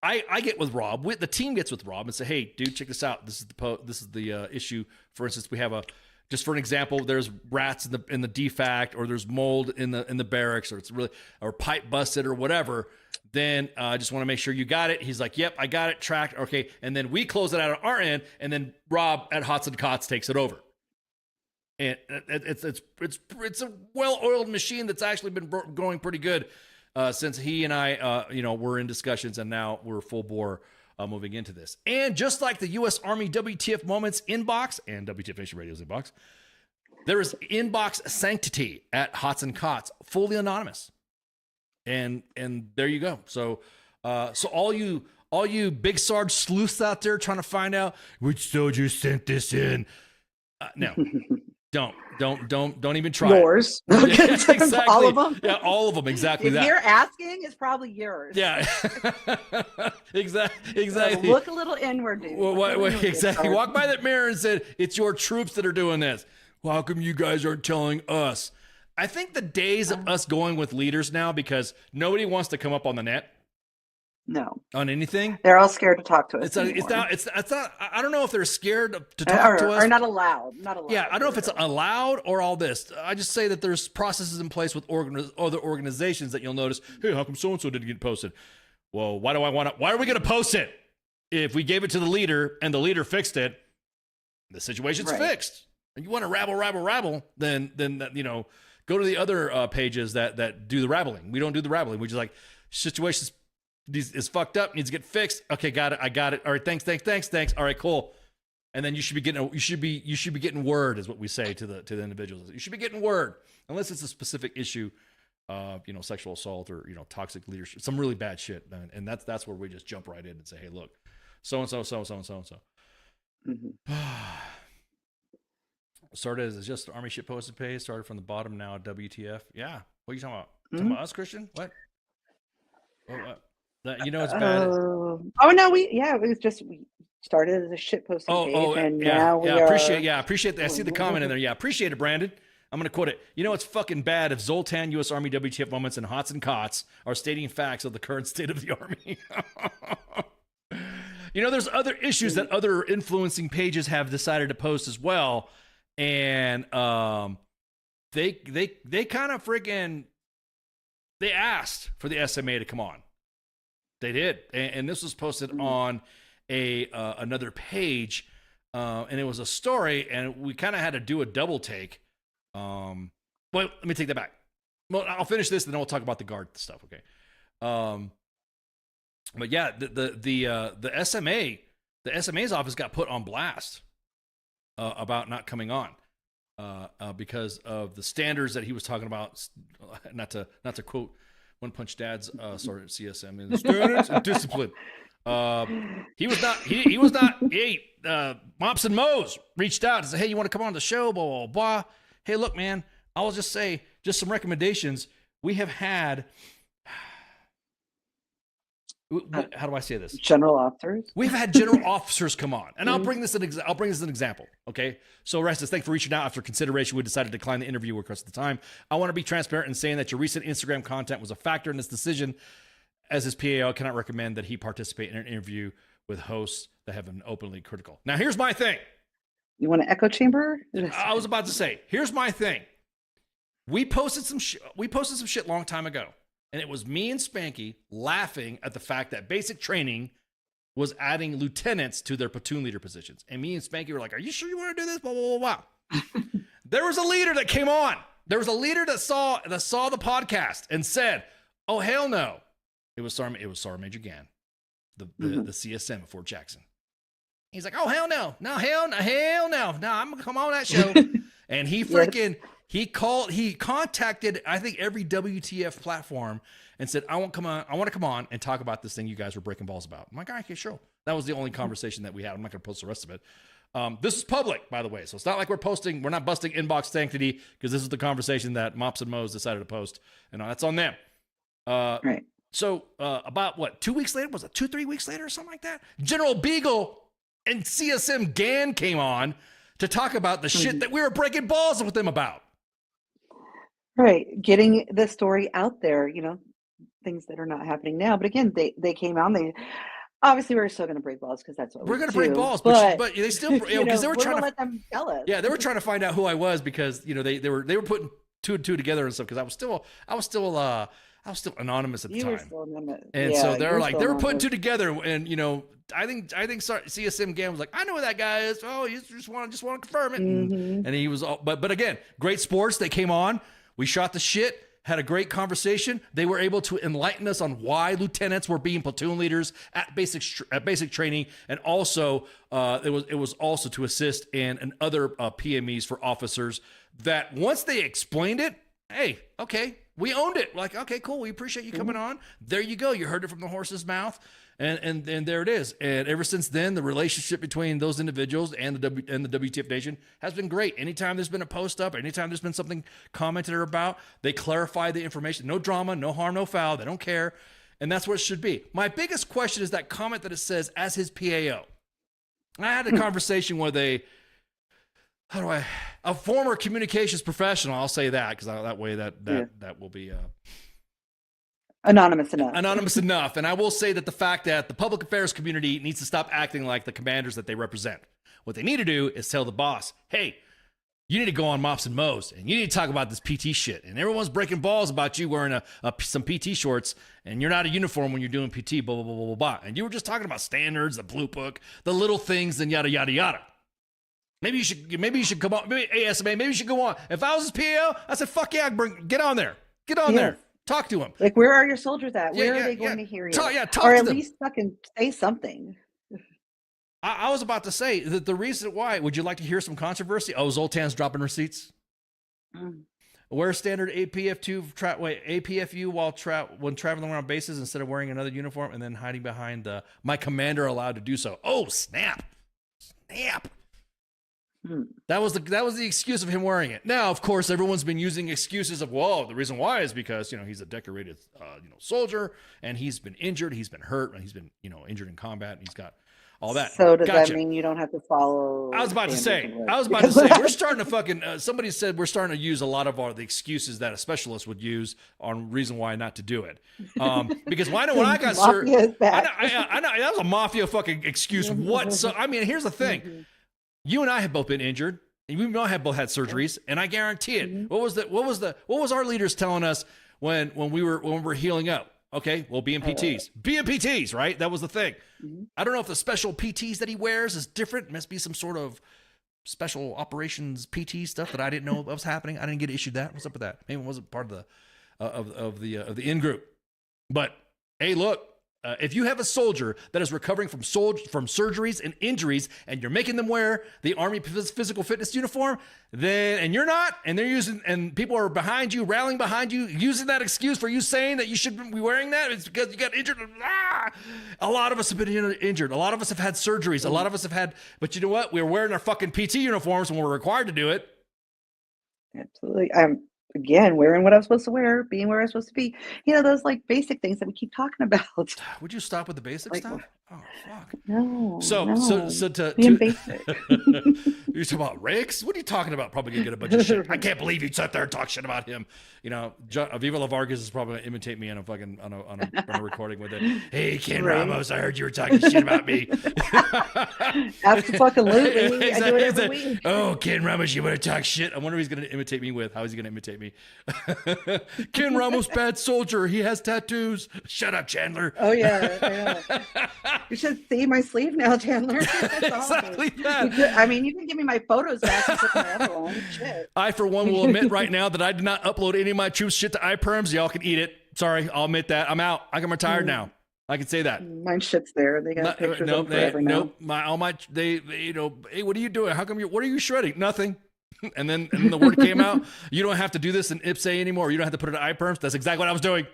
I get with Rob. The team gets with Rob and say, hey, dude, check this out. This is the issue. For instance, we have just for an example, there's rats in the defact, or there's mold in the barracks, or pipe busted or whatever. Then I just want to make sure you got it. He's like, yep, I got it tracked. Okay. And then we close it out on our end, and then Rob at Hots and Cots takes it over. And it's a well-oiled machine that's actually been going pretty good since he and I, were in discussions, and now we're full bore moving into this. And just like the U.S. Army WTF Moments inbox and WTF Nation Radio's inbox, there is inbox sanctity at Hots and Cots, fully anonymous. And there you go. So all you big Sarge sleuths out there trying to find out which soldier sent this in, no. Don't even try. Yours. Exactly. All of them. Yeah, all of them. Exactly. If you're asking, it's probably yours. Yeah. Exactly. Look a little inward, dude. Exactly. Walk by that mirror and said, "It's your troops that are doing this. Well, how come you guys aren't telling us?" I think the days of us going with leaders now, because nobody wants to come up on the net. No. On anything. They're all scared to talk to us. It's not. I don't know if they're scared to talk to us. Or not allowed. Yeah, I don't know if it's allowed or all this. I just say that there's processes in place with other organizations that you'll notice, hey, how come so-and-so didn't get posted? Well, why are we going to post it? If we gave it to the leader and the leader fixed it, the situation's fixed. And you want to rabble, then go to the other pages that do the rabbling. We don't do the rabbling. We just like, situations is fucked up, needs to get fixed. Okay, got it. I got it. All right, thanks. All right, cool. And then you should be getting word, is what we say to the individuals. You should be getting word, unless it's a specific issue, sexual assault or toxic leadership, some really bad shit. And that's where we just jump right in and say, hey, look, so and so. Started as just Army shit posted page. Started from the bottom, now WTF. Yeah, what are you talking about? Talking about us, Christian? What? It's bad. It was just we started as a shit posting page, and now we are. Appreciate that. I see the comment in there. Yeah, appreciate it, Brandon. I'm going to quote it. It's fucking bad if Zoltan, U.S. Army WTF Moments, and Hots and Cots are stating facts of the current state of the Army. There's other issues that other influencing pages have decided to post as well, and they kind of freaking they asked for the SMA to come on. They did, and this was posted on another page, and it was a story, and we kind of had to do a double take. But let me take that back. Well, I'll finish this, and then we'll talk about the guard stuff. Okay. But yeah, the SMA's office got put on blast about not coming on because of the standards that he was talking about. Not to quote One Punch Dad's CSM in standards and discipline. He was not. Hey, Mops and Mo's reached out and said, "Hey, you want to come on the show?" Blah blah blah. Hey, look, man. I'll just say some recommendations. We have had. How do I say this? General officers. We've had general officers come on, and I'll bring this as an example. Okay, so Restus, thanks for reaching out. After consideration, we decided to decline the interview request at the time. I want to be transparent in saying that your recent Instagram content was a factor in this decision. As his PAO, I cannot recommend that he participate in an interview with hosts that have been openly critical. Now, here's my thing. You want an echo chamber? I was about to say, here's my thing. We posted some shit long time ago. And it was me and Spanky laughing at the fact that basic training was adding lieutenants to their platoon leader positions. And me and Spanky were like, are you sure you want to do this? Blah, blah, blah, blah. There was a leader that came on. There was a leader that saw the podcast and said, oh, hell no. It was Sergeant Major Gann, the CSM of Fort Jackson. He's like, oh, hell no. No, hell no. No, I'm going to come on that show. And he freaking he contacted I think every WTF platform and said, I want to come on and talk about this thing you guys were breaking balls about. I'm like, okay, sure. That was the only conversation that we had. I'm not going to post the rest of it. This is public, by the way, so it's not like we're not busting inbox sanctity, because this is the conversation that Mops and Mo's decided to post, and that's on them. Right. So about what, 2 weeks later, was it 2-3 weeks later or something like that? General Beagle and CSM Gann came on to talk about the shit that we were breaking balls with them about. Right. Getting the story out there, you know, things that are not happening now. But again, they came out, obviously we're still going to break balls because that's what we're going to do, break balls, but they still, because they were trying to let them tell us. Yeah, they were trying to find out who I was, because they were putting two and two together and stuff, because I was still anonymous at the You time. were still anonymous. And Yeah, so they were putting anonymous. two together, and I think CSM Gann was like, I know who that guy is. Oh, you just want to confirm it, and he was all, but again, great sports. They came on, we shot the shit, had a great conversation. They were able to enlighten us on why lieutenants were being platoon leaders at basic training, and also it was also to assist in other PMEs for officers. That once they explained it, hey, okay, we owned it. We're like, okay, cool, we appreciate you coming on. There you go. You heard it from the horse's mouth, and there it is. And ever since then, the relationship between those individuals and the WTF Nation has been great. Anytime there's been a post up, anytime there's been something commented about, they clarify the information. No drama, no harm, no foul. They don't care, and that's what it should be. My biggest question is that comment that it says as his PAO. I had a conversation with a former communications professional. I'll say that, because that way that will be anonymous enough. And I will say that the fact that the public affairs community needs to stop acting like the commanders that they represent. What they need to do is tell the boss, hey, you need to go on Mops and Mo's, and you need to talk about this PT shit. And everyone's breaking balls about you wearing some PT shorts, and you're not a uniform when you're doing PT, blah, blah, blah, blah, blah. And you were just talking about standards, the blue book, the little things, and yada, yada, yada. Maybe you should come on. Maybe ASMA. Maybe you should go on. If I was his PAO, I said, "Fuck yeah, get on there. Get on there. Talk to him. Like, where are your soldiers at? Where are they going to hear you? Talk or to at them. least fucking say something." I was about to say that the reason why. Would you like to hear some controversy? Oh, Zoltan's dropping receipts. Wear standard APFU when traveling around bases instead of wearing another uniform and then hiding behind my commander allowed to do so. Oh, snap. That was the excuse of him wearing it. Now, of course, everyone's been using excuses of, well, the reason why is because, he's a decorated, soldier, and he's been injured, he's been hurt, and he's been, injured in combat, and he's got all that. So does that mean you don't have to follow? I was about to say, we're starting to fucking, somebody said we're starting to use a lot of the excuses that a specialist would use on reason why not to do it. Because when I got served, I know, that was a mafia fucking excuse. What? So, here's the thing. You and I have both been injured, and we have both had surgeries, and I guarantee it. What was our leaders telling us when we were healing up? Okay, well, being PTs, right? That was the thing. I don't know if the special PTs that he wears is different. It must be some sort of special operations PT stuff that I didn't know was happening. I didn't get issued that. What's up with that? Maybe it wasn't part of the in group. But hey, look. If you have a soldier that is recovering from surgeries and injuries, and you're making them wear the Army physical fitness uniform, and you're not, and people are behind you, rallying behind you, using that excuse for you saying that you shouldn't be wearing that, it's because you got injured. A lot of us have been injured. A lot of us have had surgeries. A lot of us have had, but you know what? We're wearing our fucking PT uniforms when we're required to do it. Absolutely. Again, wearing what I'm supposed to wear, being where I'm supposed to be. Those like basic things that we keep talking about. Would you stop with the basic stuff? Oh, fuck. No. So being basic. You're talking about Riggs? What are you talking about? Probably gonna get a bunch of shit. I can't believe you sat there and talk shit about him. Viva La Vargas is probably gonna imitate me on a recording with it. Hey, Ken Ramos, I heard you were talking shit about me. Absolutely. Exactly. I do it every week. Oh, Ken Ramos, you want to talk shit? I wonder who he's gonna imitate me with. How is he gonna imitate me? Ken Ramos, bad soldier. He has tattoos. Shut up, Chandler. Oh yeah. You should see my sleeve now, Chandler. That's exactly awesome. that. You can give me my photos back and put my other one. Shit. I, for one, will admit right now that I did not upload any of my troops shit to iPerms. Y'all can eat it. Sorry, I'll admit that. I'm out. I'm retired now. I can say that. Mine shit's there. They got pictures of forever now. Hey, what are you doing? How come what are you shredding? Nothing. and then the word came out, you don't have to do this in IPSA anymore. You don't have to put it in iPerms. That's exactly what I was doing.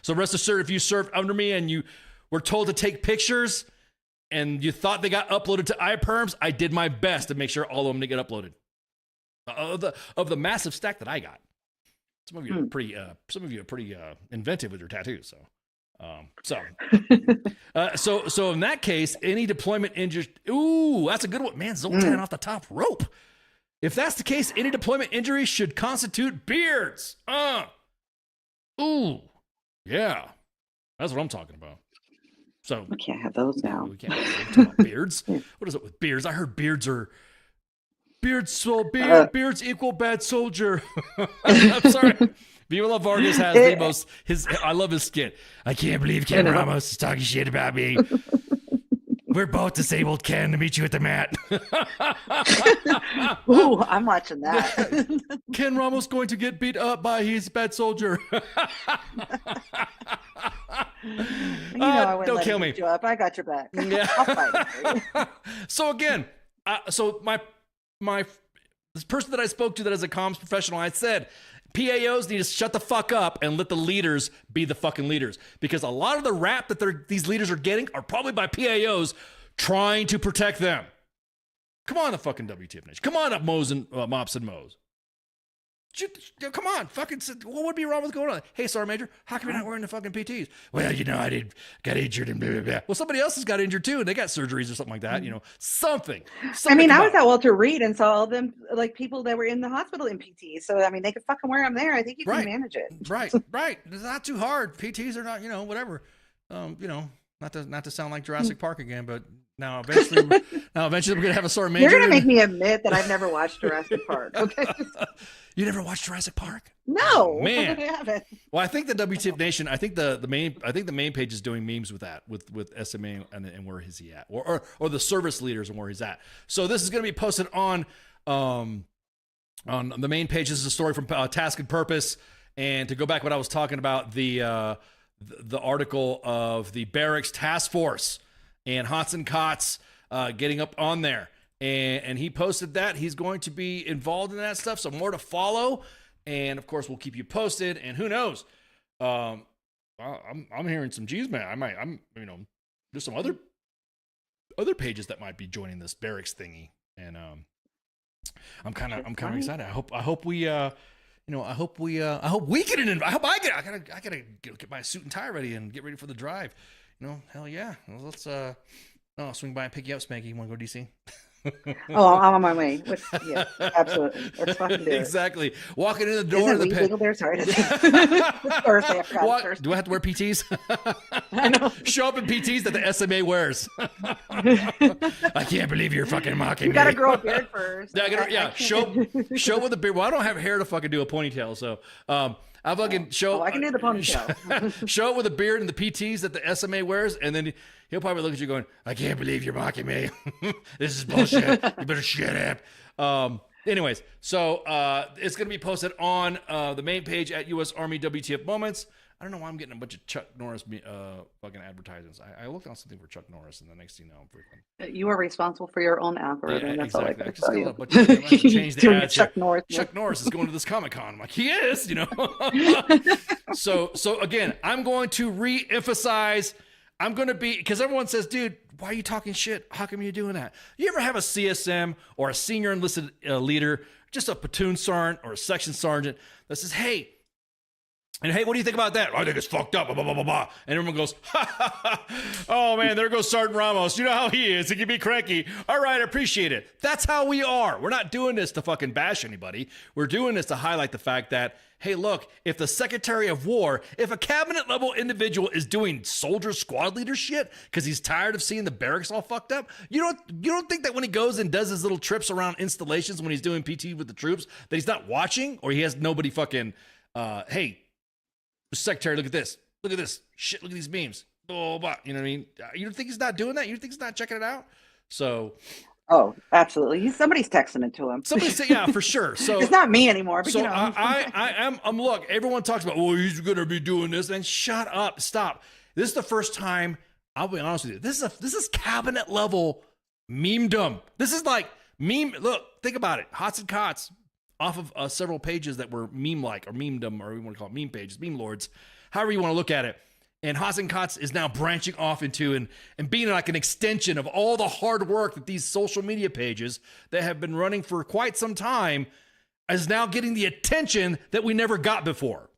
So rest assured, if you served under me and you were told to take pictures and you thought they got uploaded to iPerms, I did my best to make sure all of them didn't get uploaded. Of the massive stack that I got. Some of you are pretty inventive with your tattoos. So in that case, any deployment injuries. Ooh, that's a good one, man. Zoltan off the top rope. If that's the case, any deployment injuries should constitute beards. Ooh, yeah, that's what I'm talking about. So we can't have those now. We can't talk about beards. What is it with beards? I heard beards equal bad soldier. I'm sorry. Viva La Vargas has the most. I love his skit. I can't believe Ken Ramos is talking shit about me. We're both disabled, Ken. To meet you at the mat. Ooh, I'm watching that. Ken Ramos going to get beat up by his bad soldier. I wouldn't don't let kill him me. beat you up. I got your back. Yeah. I'll fight for you. So again, this person that I spoke to that is a comms professional, I said, PAOs need to shut the fuck up and let the leaders be the fucking leaders. Because a lot of the rap that these leaders are getting are probably by PAOs trying to protect them. Come on, the fucking WTF Nation. Come on up, Mo's and Mops and Mo's. Come on, fucking, what would be wrong with going on? Hey, Sergeant Major, how come you're not wearing the fucking PTs? Well, I got injured and blah, blah, blah. Well, somebody else has got injured too, and they got surgeries or something like that, something. I mean, I was at Walter Reed and saw all them, like, people that were in the hospital in PTs. So, I mean, they could fucking wear them there. I think you can manage it. Right. It's not too hard. PTs are not, whatever. Not to sound like Jurassic Park again, but now eventually we're going to have a Sergeant Major. You're going to make me admit that I've never watched Jurassic Park. Okay. You never watched Jurassic Park? No, oh, man. I haven't. Well, I think the WTF Nation. I think the main page is doing memes with that, with SMA and where is he at, or the service leaders and where he's at. So this is going to be posted on the main page. This is a story from Task and Purpose, and to go back what I was talking about, the article of the barracks task force and Hans and Kotz getting up on there. And he posted that he's going to be involved in that stuff. So more to follow. And of course, we'll keep you posted. And who knows? I'm hearing some G's, man. There's some other pages that might be joining this barracks thingy. And I'm kind of excited. I hope we get an. I gotta get my suit and tie ready and get ready for the drive. Hell yeah. Well, let's I'll swing by and pick you up, Spanky. You want to go DC? Oh, I'm on my way. Yeah, absolutely. Let's fucking do it. Exactly. Walking in the door of the legal there? Sorry. Thursday, I forgot Thursday. Do I have to wear PTs? I know. Show up in PTs that the SMA wears. I can't believe you're fucking mocking me. You gotta grow a beard first. Yeah, show with a beard. Well, I don't have hair to fucking do a ponytail, so I fucking show. I can do the ponytail. Show it with a beard and the PTs that the SMA wears, and then he'll probably look at you going, "I can't believe you're mocking me. This is bullshit. You better shut up." Anyways, so it's gonna be posted on the main page at U.S. Army WTF Moments. I don't know why I'm getting a bunch of Chuck Norris fucking advertisements. I looked on something for Chuck Norris, and the next thing you know, I'm freaking. You are responsible for your own algorithm. Yeah, that's exactly. all I can tell you. But I have to change the ads. Chuck Norris. Chuck Norris is going to this Comic-Con. I'm like, he is, So again, I'm going to re-emphasize. I'm going to be, because everyone says, dude, why are you talking shit? How come you're doing that? You ever have a CSM or a senior enlisted leader, just a platoon sergeant or a section sergeant that says, hey, what do you think about that? I think it's fucked up, blah, blah, blah, blah, blah. And everyone goes, ha, ha, ha. Oh, man, there goes Sergeant Ramos. You know how he is. He can be cranky. All right, I appreciate it. That's how we are. We're not doing this to fucking bash anybody. We're doing this to highlight the fact that, hey, look, if the Secretary of War, if a cabinet-level individual is doing soldier squad leader shit because he's tired of seeing the barracks all fucked up, you don't think that when he goes and does his little trips around installations when he's doing PT with the troops that he's not watching, or he has nobody fucking, hey, Secretary, look at this. Look at this. Shit, look at these memes. Blah, blah, blah. You know what I mean? You don't think he's not doing that? You don't think he's not checking it out? So. Oh, absolutely. Somebody's texting it to him. Somebody say, yeah, for sure. So it's not me anymore. But so I'm look, everyone talks about, oh, he's going to be doing this. And shut up. Stop. This is the first time, I'll be honest with you. This is cabinet level memedom. This is like meme. Look, think about it. Hots and Cots. off of several pages that were meme-like or memedom, or we want to call it meme pages, meme lords, however you want to look at it. And Haas and Kotz is now branching off into and being like an extension of all the hard work that these social media pages that have been running for quite some time is now getting the attention that we never got before.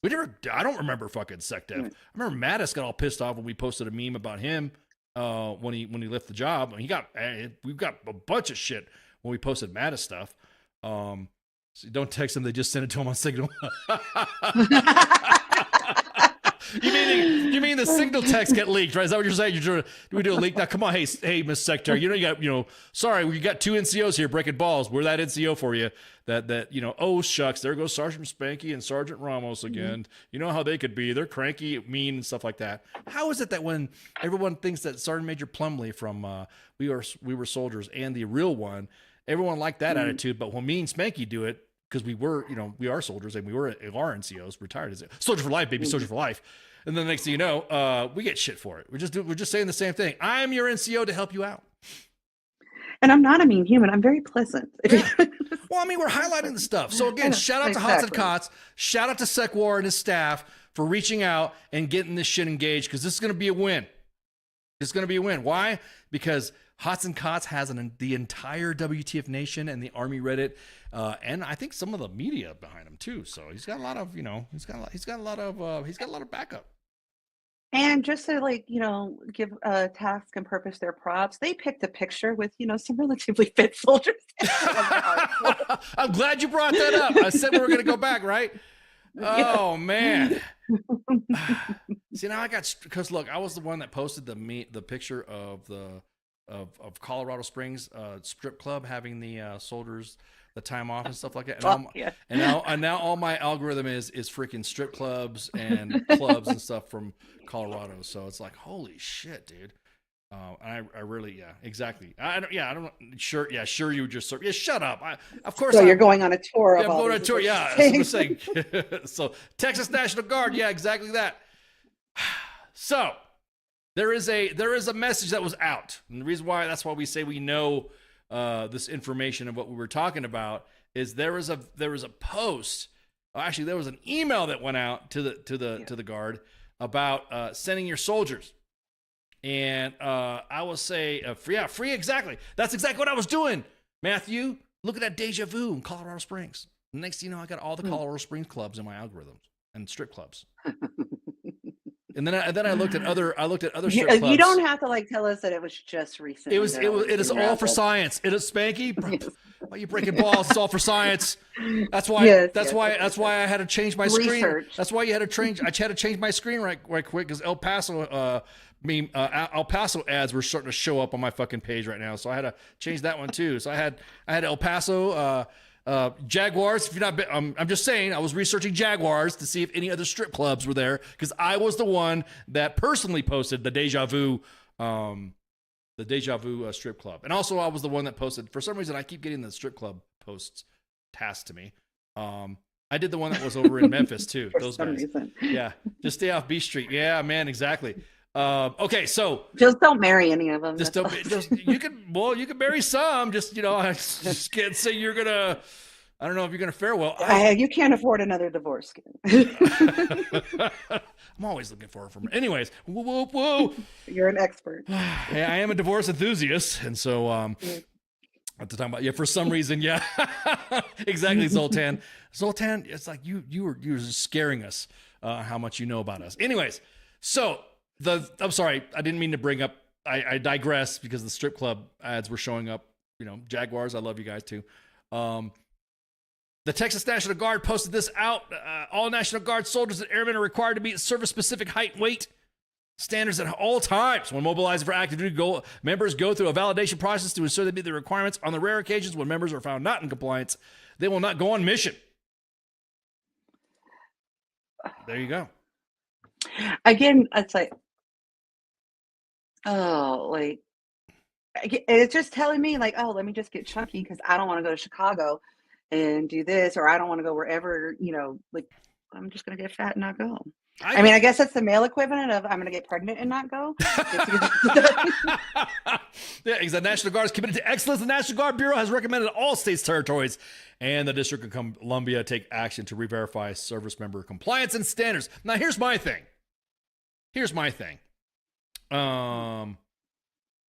I don't remember fucking SecDev. I remember Mattis got all pissed off when we posted a meme about him when he left the job. We've got a bunch of shit when we posted Mattis stuff. So don't text him; they just send it to him on Signal. You mean the Signal text get leaked, right? Is that what you're saying? Do we do a leak? Now, come on, hey, Miss Secretary, sorry, we got 2 NCOs here breaking balls. We're that NCO for you. Oh shucks, there goes Sergeant Spanky and Sergeant Ramos again. You know how they could be? They're cranky, mean, and stuff like that. How is it that when everyone thinks that Sergeant Major Plumley from We Were Soldiers and the real one, everyone liked that attitude, but when me and Spanky do it, because we are soldiers and we are NCOs, retired as soldier for life, baby, soldier for life. And then the next thing you know, we get shit for it. We're just saying the same thing. I'm your NCO to help you out. And I'm not a mean human. I'm very pleasant. Yeah. Well, I mean, we're highlighting the stuff. So again, shout out to Haas and Kotz. Shout out to SecWar and his staff for reaching out and getting this shit engaged, because this is going to be a win. It's going to be a win. Why? Because Haas and Kotz has the entire WTF Nation and the Army Reddit, and I think some of the media behind him too. So he's got a lot of, he's got a lot of backup. And just to give Task and Purpose their props, they picked a picture with some relatively fit soldiers. I'm glad you brought that up. I said we were going to go back, right? Oh man. See, now because look, I was the one that posted the picture of of Colorado Springs strip club having the soldiers the time off and stuff like that. And now all my algorithm is freaking strip clubs and clubs and stuff from Colorado. So it's like, holy shit, dude. I really, exactly. Sure. You just, shut up. Of course. So you're going on a tour. I'm going on a tour. Yeah. That's what I'm saying. So Texas National Guard. Yeah, exactly that. So there is a message that was out. And the reason why, that's why we say we know this information of what we were talking about, is there was a post. Actually, there was an email that went out to the Guard about sending your soldiers. And I will say, free, exactly. That's exactly what I was doing. Matthew, look at that deja vu in Colorado Springs. The next thing you know, I got all the Colorado Springs clubs in my algorithms and strip clubs. And then I looked at other strip clubs. You don't have to tell us that it was just recent. It is all for science. It is Spanky. Yes. Why are you breaking balls? It's all for science. That's why. That's why I had to change my screen. That's why you had to change. I had to change my screen right quick because El Paso ads were starting to show up on my fucking page right now. So I had to change that one too. So I had El Paso. Jaguars, if you're not, I'm just saying, I was researching Jaguars to see if any other strip clubs were there, because I was the one that personally posted the Deja Vu strip club. And also I was the one that posted, for some reason I keep getting the strip club posts tasked to me. I did the one that was over in Memphis too. Those guys. Reason. Yeah. Just stay off B Street. Yeah, man, exactly. Okay, so just don't marry any of them. You can marry some. I just can't say you're gonna. I don't know if you're gonna fare well. You can't afford another divorce. I'm always looking for them. Anyways, whoa. You're an expert. Yeah, I am a divorce enthusiast, and so at the time, for some reason, yeah, exactly, Zoltan. It's like you were just scaring us. How much you know about us. Anyways, so. I'm sorry, I didn't mean to bring up, I digress, because the strip club ads were showing up, Jaguars, I love you guys too. The Texas National Guard posted this out. All National Guard soldiers and airmen are required to meet service-specific height and weight standards at all times. When mobilizing for active duty, members go through a validation process to ensure they meet the requirements. On the rare occasions when members are found not in compliance, they will not go on mission. There you go. Again, it's like, it's just telling me let me just get chunky because I don't want to go to Chicago and do this, or I don't want to go wherever, I'm just going to get fat and not go. I mean, I guess that's the male equivalent of I'm going to get pregnant and not go. Yeah, the National Guard is committed to excellence. The National Guard Bureau has recommended all states, territories, and the District of Columbia take action to re-verify service member compliance and standards. Now, here's my thing.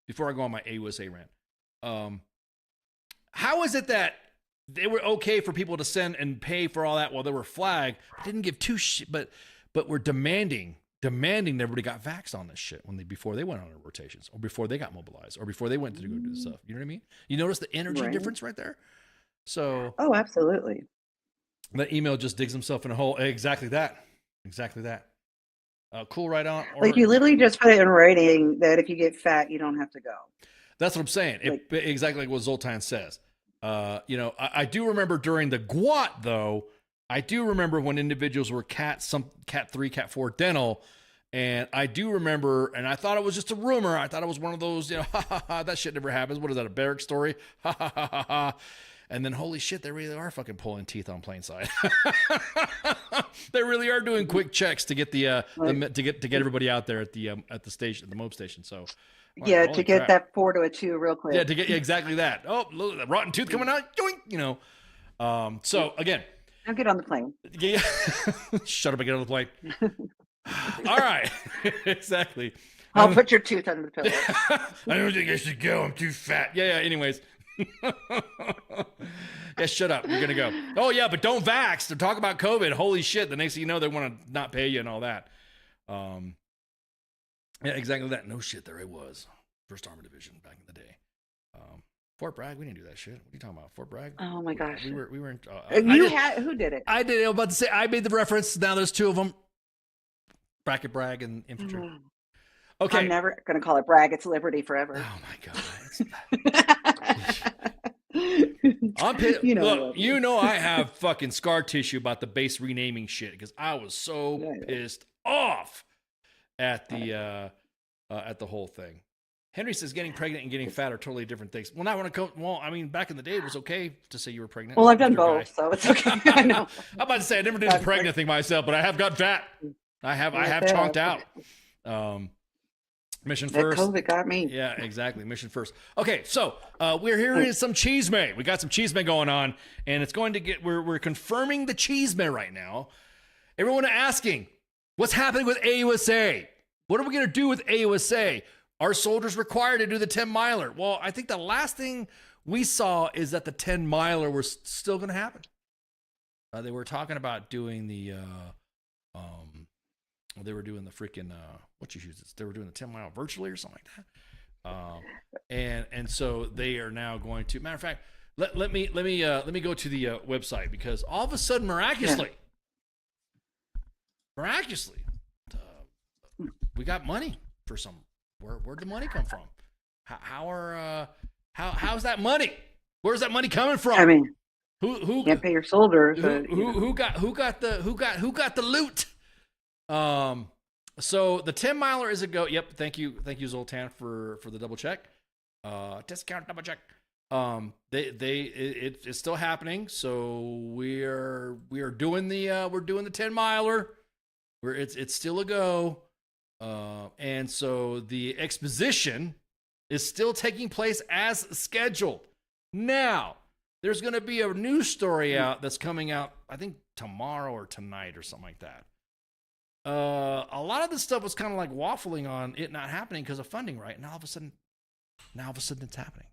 Before I go on my AUSA rant, how is it that they were okay for people to send and pay for all that while they were flagged, but didn't give two shit, but were demanding everybody got vaxxed on this shit before they went on their rotations, or before they got mobilized, or before they went to go do stuff. You know what I mean? You notice the energy difference right there? So, oh, absolutely. That email just digs himself in a hole. Exactly that. Cool, right on. Like you literally just put it in writing that if you get fat, you don't have to go. That's what I'm saying. Exactly like what Zoltan says. I do remember during the GWAT, though, I do remember when individuals were Cat 3, Cat 4 dental. And I do remember, and I thought it was just a rumor. I thought it was one of those, that shit never happens. What is that, a barrack story? And then, holy shit, they really are fucking pulling teeth on plain side. They really are doing quick checks to get to get everybody out there at the station, at the mob station. So, yeah, to get that 4 to a 2 real quick. Yeah, to get exactly that. Oh, look, that rotten tooth coming out. Yoink, So again, I'll get on the plane. Yeah, shut up and get on the plane. All right, exactly. I'll put your tooth under the pillow. I don't think I should go. I'm too fat. Yeah. Anyways. Yeah, shut up. You're gonna go. Oh yeah, but don't vax. They're talking about COVID. Holy shit! The next thing you know, they want to not pay you and all that. Yeah, exactly that. No shit. There it was. 1st Armored Division back in the day. Fort Bragg. We didn't do that shit. What are you talking about? Fort Bragg. Oh my gosh. We were in. Who did it? I did. I was about to say I made the reference. Now there's 2 of them. Bracket Bragg and infantry. Okay. I'm never gonna call it Bragg. It's Liberty forever. Oh my god. I'm pissed. I have fucking scar tissue about the base renaming shit because I was so pissed off at the whole thing. Henry says getting pregnant and getting fat are totally different things. Well, not when it comes. Well, I mean, back in the day, it was okay to say you were pregnant. Well, I've done both, so it's okay. I know. I'm about to say I never did the pregnant thing myself, but I have got fat. I have chonked out. Mission first. COVID got me. Yeah, exactly. Mission first. Okay, so we're hearing some chisme. We got some chisme going on, and it's going to get. We're confirming the chisme right now. Everyone asking, what's happening with AUSA? What are we going to do with AUSA? Are soldiers required to do the 10-miler? Well, I think the last thing we saw is that the 10-miler was still going to happen. They were talking about doing the. They were doing the freaking they were doing the 10-mile virtually or something like that. And so they are now going to. Matter of fact, let me go to the website because all of a sudden, miraculously, we got money for some. Where'd the money come from? How's that money? Where's that money coming from? I mean, who can't pay your soldiers? Who got the loot? So the 10-miler is a go. Yep. Thank you, Zoltan, for the double check. Discount double check. It's still happening. So we are doing the 10-miler. It's still a go. And so the exposition is still taking place as scheduled. Now, there's going to be a news story out that's coming out, I think tomorrow or tonight or something like that. A lot of this stuff was kind of like waffling on it not happening because of funding, right? And all of a sudden it's happening.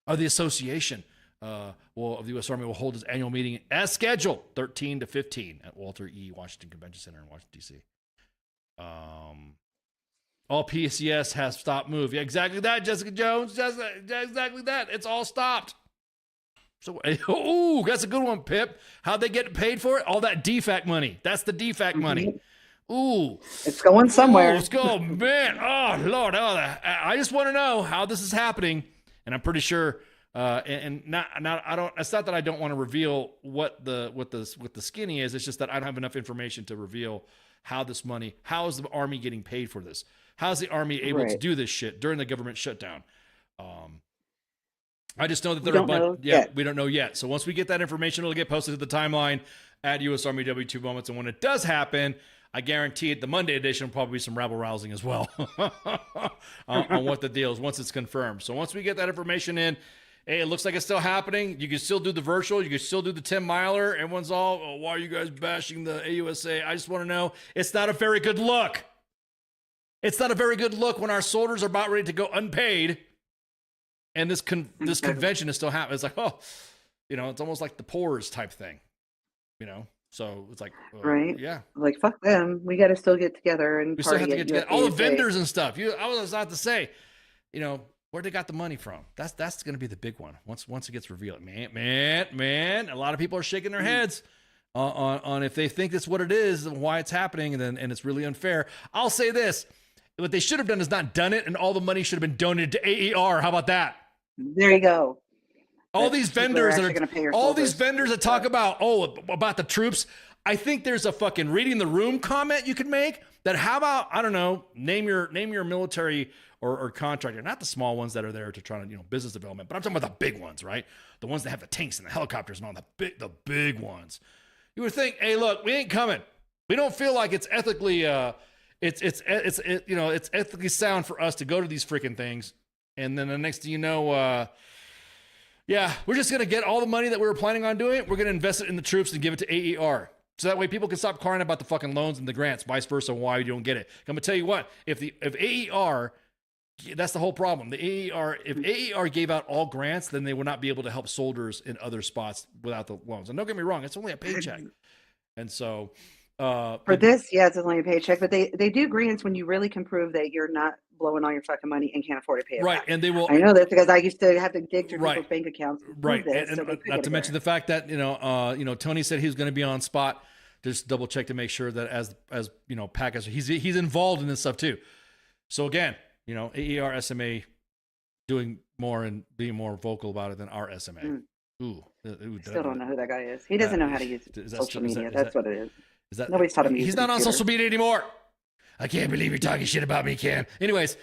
The association, of the U.S. Army will hold its annual meeting as scheduled, 13 to 15 at Walter E. Washington Convention Center in Washington, D.C. All PCS has stopped move. Yeah, exactly that, Jessica Jones. Exactly that. It's all stopped. So, that's a good one, Pip. How'd they get paid for it? All that DFAC money. That's the DFAC money. Ooh. It's going somewhere. Let's go, man. Oh, Lord. I just want to know how this is happening. And I'm pretty sure, it's not that I don't want to reveal what the skinny is. It's just that I don't have enough information to reveal how this money, how is the Army getting paid for this? How's the Army able to do this shit during the government shutdown? I just know that we don't know yet. So once we get that information, it'll get posted to the timeline. at US Army W2 Moments. And when it does happen, I guarantee it, the Monday edition will probably be some rabble-rousing as well on what the deal is once it's confirmed. So once we get that information in, hey, it looks like it's still happening. You can still do the virtual. You can still do the 10-miler. Everyone's all, oh, why are you guys bashing the AUSA? I just want to know, it's not a very good look. It's not a very good look when our soldiers are about ready to go unpaid and this convention is still happening. It's like, oh, it's almost like the Poors type thing, So it's like, right? Yeah. Like, fuck them. We got to still get together and we still have to get together. All the vendors and stuff. I was about to say, where they got the money from. That's going to be the big one. Once it gets revealed, man, a lot of people are shaking their heads on if they think that's what it is and why it's happening, and it's really unfair. I'll say this. What they should have done is not done it, and all the money should have been donated to AER. How about that? There you go. All these vendors that talk about the troops. I think there's a fucking reading the room comment you could make that, how about, I don't know, name your military or contractor, not the small ones that are there to try to, business development, but I'm talking about the big ones, right? The ones that have the tanks and the helicopters and all the big ones. You would think, hey, look, we ain't coming. We don't feel like it's ethically it's ethically sound for us to go to these freaking things. And then the next thing you know, we're just going to get all the money that we were planning on doing. We're going to invest it in the troops and give it to AER. So that way people can stop crying about the fucking loans and the grants, vice versa, why you don't get it. I'm going to tell you what, if AER, that's the whole problem. If AER gave out all grants, then they would not be able to help soldiers in other spots without the loans. And don't get me wrong, it's only a paycheck. And so... for this, it's only a paycheck, but they do grants when you really can prove that you're not blowing all your fucking money and can't afford to pay it back. And they will. I know this because I used to have to dig through people's bank accounts. And not to mention the fact that Tony said he was going to be on spot. Just double check to make sure that as PAC, he's involved in this stuff too. So again, AER SMA doing more and being more vocal about it than our SMA. Ooh, still don't know who that guy is. He doesn't know how to use social media. That's what it is. Nobody's taught him. He's not on social media anymore. I can't believe you're talking shit about me, Cam. Anyways,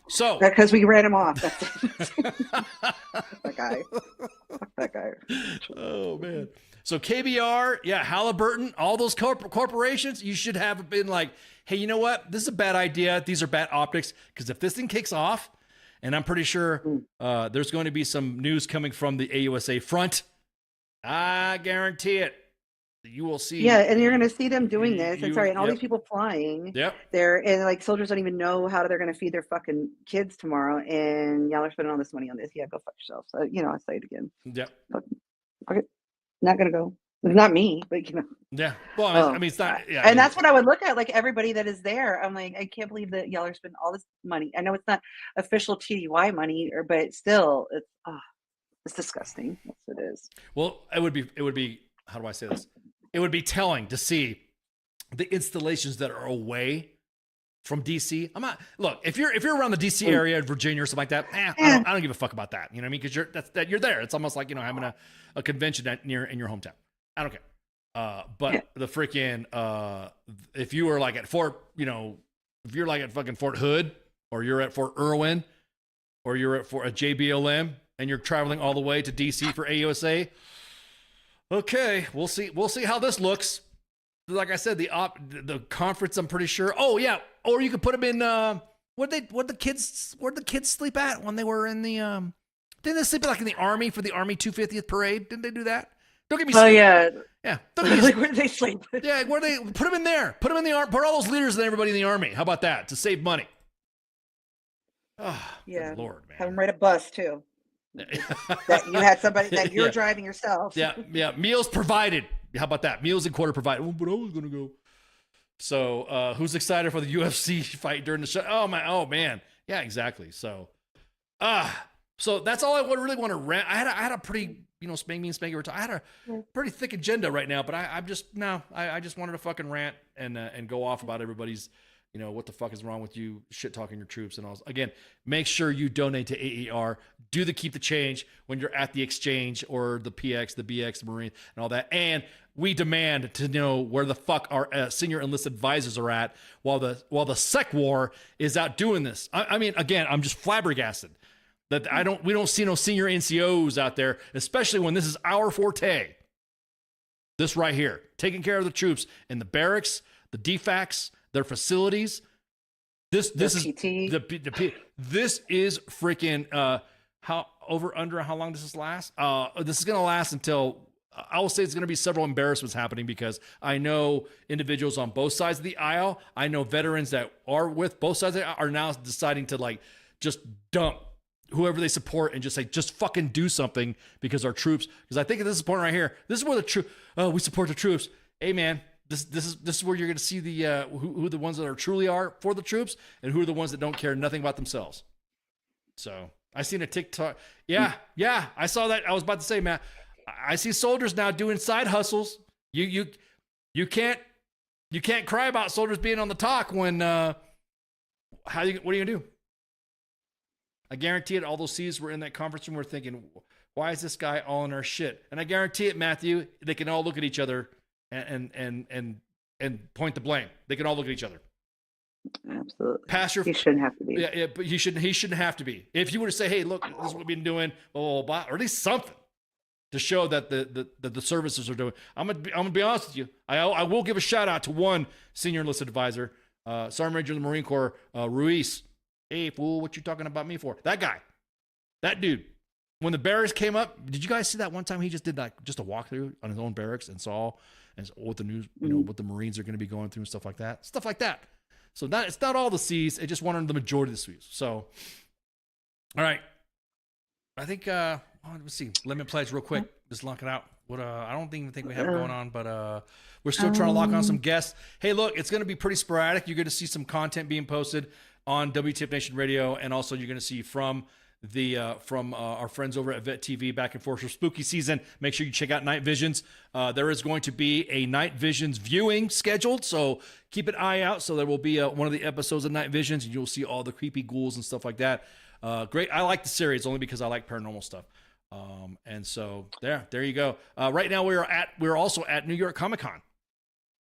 so because we ran him off. That guy. Fuck that guy. Oh man. So KBR, Halliburton, all those corporations, you should have been like, hey, you know what? This is a bad idea. These are bad optics. Because if this thing kicks off, and I'm pretty sure there's going to be some news coming from the AUSA front, I guarantee it. You will see. Yeah, and you're going to see them doing this. And all these people flying. Yep. There, and like soldiers don't even know how they're going to feed their fucking kids tomorrow. And y'all are spending all this money on this. Yeah, go fuck yourself. So, I'll say it again. Yep. Okay. Not going to go. It's not me, but Yeah. Well, I mean, it's not. Yeah. And that's what I would look at. Like everybody that is there, I'm like, I can't believe that y'all are spending all this money. I know it's not official TDY money, but still, it's disgusting. That's what it is. Well, it would be. How do I say this? It would be telling to see the installations that are away from DC. Look, if you're around the DC area, Virginia or something like that, I don't give a fuck about that. You know what I mean? Because you're there. It's almost like having a convention in your hometown. I don't care. But the freaking if you were like at Fort, if you're like at fucking Fort Hood, or you're at Fort Irwin, or you're at a JBLM, and you're traveling all the way to DC for AUSA. Okay, we'll see how this looks. Like I said, the conference, I'm pretty sure. Oh yeah, or you could put them in. Where'd the kids sleep at when they were in the? Didn't they sleep like in the Army for the Army 250th parade? Didn't they do that? Don't get me. Oh yeah. Yeah. Like where did they sleep? Yeah, where they put them in there? Put them in the Army. Put all those leaders and everybody in the Army. How about that to save money? Oh, yeah. Lord, man. Have them ride a bus too. That you had somebody that you're driving yourself. Yeah. Meals provided. How about that? Meals and quarter provided. Oh, but I was gonna go. So, who's excited for the UFC fight during the show? Oh man. Yeah, exactly. So, so that's all I would really want to rant. I had a pretty, spank me and spank over. I had a pretty thick agenda right now, but I just wanted to fucking rant and go off about everybody's. What the fuck is wrong with you shit talking your troops and all. Again, make sure you donate to AER. Do the keep the change when you're at the exchange or the PX, the BX, the Marine, and all that. And we demand to know where the fuck our senior enlisted advisors are at while the SEC war is out doing this. I mean, again, I'm just flabbergasted that we don't see no senior NCOs out there, especially when this is our forte. This right here, taking care of the troops in the barracks, the DFACs, their facilities. This is this is freaking how long does this last? This is going to last until, I will say it's going to be several embarrassments happening, because I know individuals on both sides of the aisle. I know veterans that are with both sides of the aisle are now deciding to like just dump whoever they support and just say, just fucking do something because our troops, because I think at this point right here, this is where we support the troops. Hey man, this is where you're going to see the who the ones that are truly are for the troops and who are the ones that don't care nothing about themselves. So I seen a TikTok. Yeah, I saw that. I was about to say, Matt, I see soldiers now doing side hustles. You can't cry about soldiers being on the talk when what are you gonna do? I guarantee it. All those C's were in that conference room. We're thinking, why is this guy all in our shit? And I guarantee it, Matthew, they can all look at each other and point the blame. They can all look at each other. Absolutely. He shouldn't have to be. Yeah, but he shouldn't have to be. If you were to say, hey, look, this is what we've been doing, blah, blah, blah, or at least something to show that the services are doing. I'm gonna be honest with you. I will give a shout out to one senior enlisted advisor, Sergeant Major of the Marine Corps, Ruiz. Hey, fool, what you talking about me for? That guy, that dude. When the barracks came up, did you guys see that one time he just did like just a walkthrough on his own barracks and saw what the news, what the Marines are going to be going through and stuff like that. So it's not all the C's. It just one of the majority of the C's. So, all right. I think, let's see. Limit pledge real quick. Just lock it out. What I don't even think we have going on, but we're still trying to lock on some guests. Hey, look, it's going to be pretty sporadic. You're going to see some content being posted on W.T.F Nation Radio, and also you're going to see from our friends over at Vet TV back and forth for spooky season. Make sure you check out Night Visions. There is going to be a Night Visions viewing scheduled, so keep an eye out. So there will be one of the episodes of Night Visions, and you'll see all the creepy ghouls and stuff like that. Great. I like the series only because I like paranormal stuff. And so there you go. Right now we're also at New York Comic Con.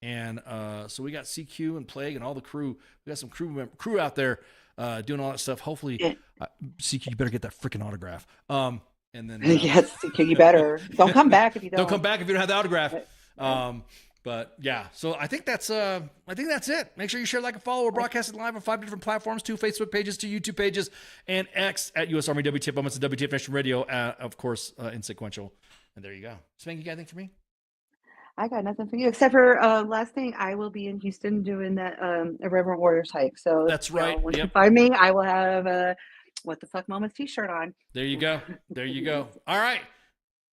And so we got CQ and Plague and all the crew. We got some crew out there doing all that stuff. Hopefully, CQ, you better get that freaking autograph. And then yes, CQ, you better. Don't come back if you don't. Don't come back if you don't have the autograph. But yeah, so I think that's it. Make sure you share, like, and follow. We're broadcasting live on 5 different platforms: 2 Facebook pages, 2 YouTube pages, and X at U.S. Army WTF Moments and WTF Nation Radio, of course, in sequential. And there you go. Spank, you got anything for me? I got nothing for you except for last thing. I will be in Houston doing that Irreverent Warriors hike. So that's right. When you find me, I will have a What the Fuck Moments t-shirt on. There you go. There you go. All right,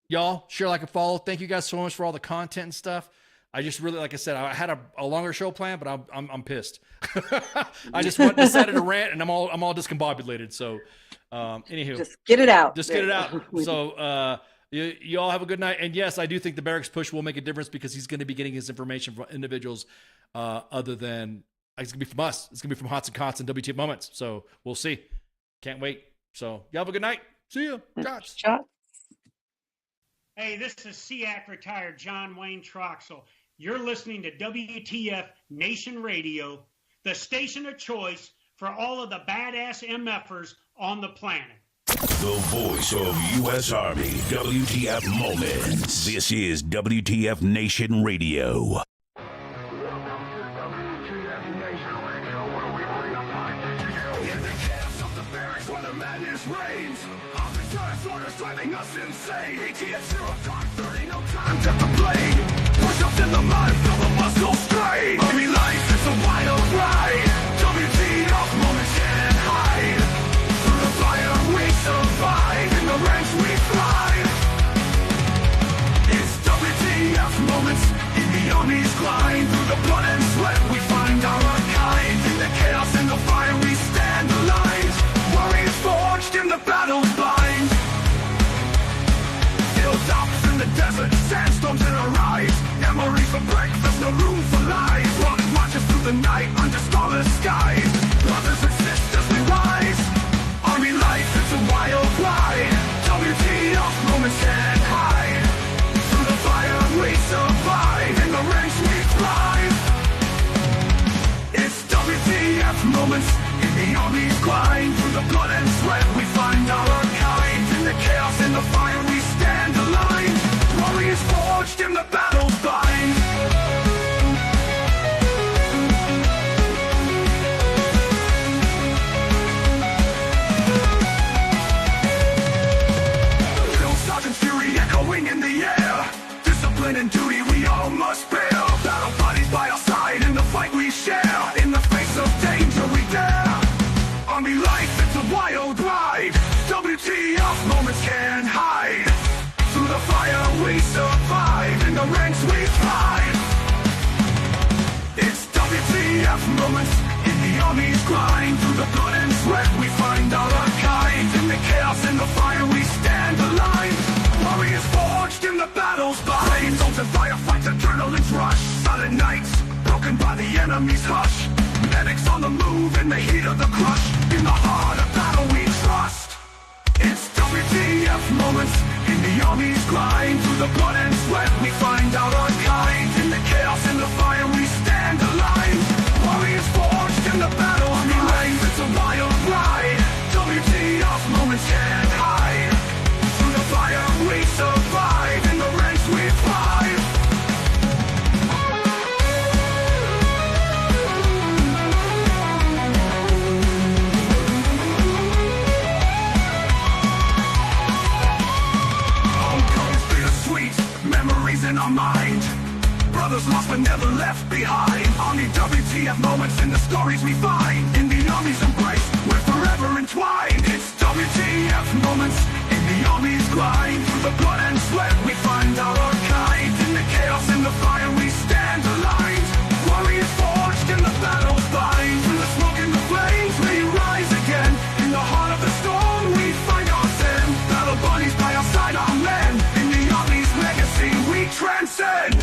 y'all, share, like, and follow. Thank you guys so much for all the content and stuff. I just really, like I said, I had a longer show planned, but I'm pissed. I just decided to rant, and I'm all discombobulated. So, anywho, just get it out. Just get it out. So, you all have a good night. And yes, I do think the barracks push will make a difference because he's going to be getting his information from individuals other than, it's going to be from us. It's going to be from Hots and Cots and WTF Moments. So we'll see. Can't wait. So you have a good night. See you. Shots. Hey, this is SEAC retired John Wayne Troxel. You're listening to WTF Nation Radio, the station of choice for all of the badass MFers on the planet. The voice of U.S. Army, WTF Moments. This is WTF Nation Radio. Driving us insane. ATF 0 time 30, no time to complain. Push ups in the mud, feel the muscle strain. Army life, it's a wild ride. WTF moments can't hide. Through the fire we survive, in the ranks we thrive. It's WTF moments in the Army's grind. Through the blood and sweat we find our kind. In the chaos and the fire we stand aligned. Warriors forged in the battle's bind. Hilltops in the desert, sandstorms in our eyes. Memories for breakfast, no room for lies. Rock marches through the night under starless skies. Brothers and sisters we rise. Army life, it's a wild ride. WTF moments can't hide. Through the fire we survive, in the ranks we thrive. It's WTF moments in the Army's grind. Through the blood and sweat we find our kind. In the chaos, in the fire we stand aligned. Warriors forged in the battle's bind. pride. WTF moments can't hide. Through the fire we survive, in the ranks we thrive. It's WTF moments in the army's grind. Through the blood and sweat we find our kind. In the chaos and the fire we stand aligned. Warriors forged in the battle's bind. Souls and firefights, adrenaline's rush. Silent nights, broken by the enemy's hush. Medics on the move in the heat of the crush. In the heart of battle we trust. It's WTF moments in the army's grind. Through the blood and sweat we find out our kind. In the chaos and the fire we stand aligned. Warriors forged in the battle army ranks. It's a wild ride. WTF moments can't hide. Through the fire we survive. In the ranks we thrive. Memories in our mind. Brothers lost but never left behind. Army WTF moments in the stories we find. In the army's embrace, we're forever entwined. It's WTF moments in the army's grind. Through the blood and sweat we find out our kind. In the chaos and the fire we stand aligned. Warriors forged in the battle's bind. Through the smoke and the flames we rise again. In the heart of the storm we find our zen. Battle buddies by our side, our men. In the army's legacy we transcend.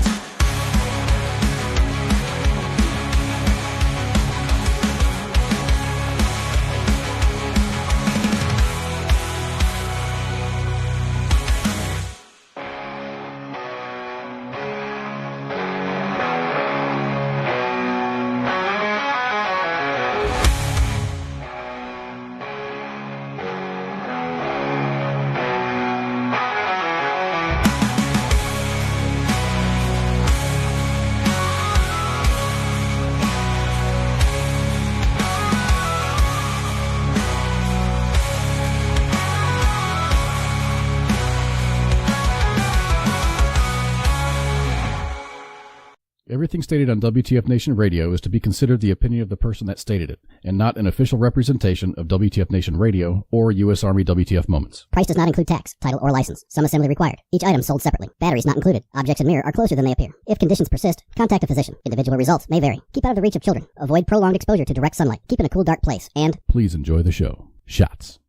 Everything stated on WTF Nation Radio is to be considered the opinion of the person that stated it, and not an official representation of WTF Nation Radio or U.S. Army WTF Moments. Price does not include tax, title, or license. Some assembly required. Each item sold separately. Batteries not included. Objects in mirror are closer than they appear. If conditions persist, contact a physician. Individual results may vary. Keep out of the reach of children. Avoid prolonged exposure to direct sunlight. Keep in a cool, dark place. And please enjoy the show. Shots.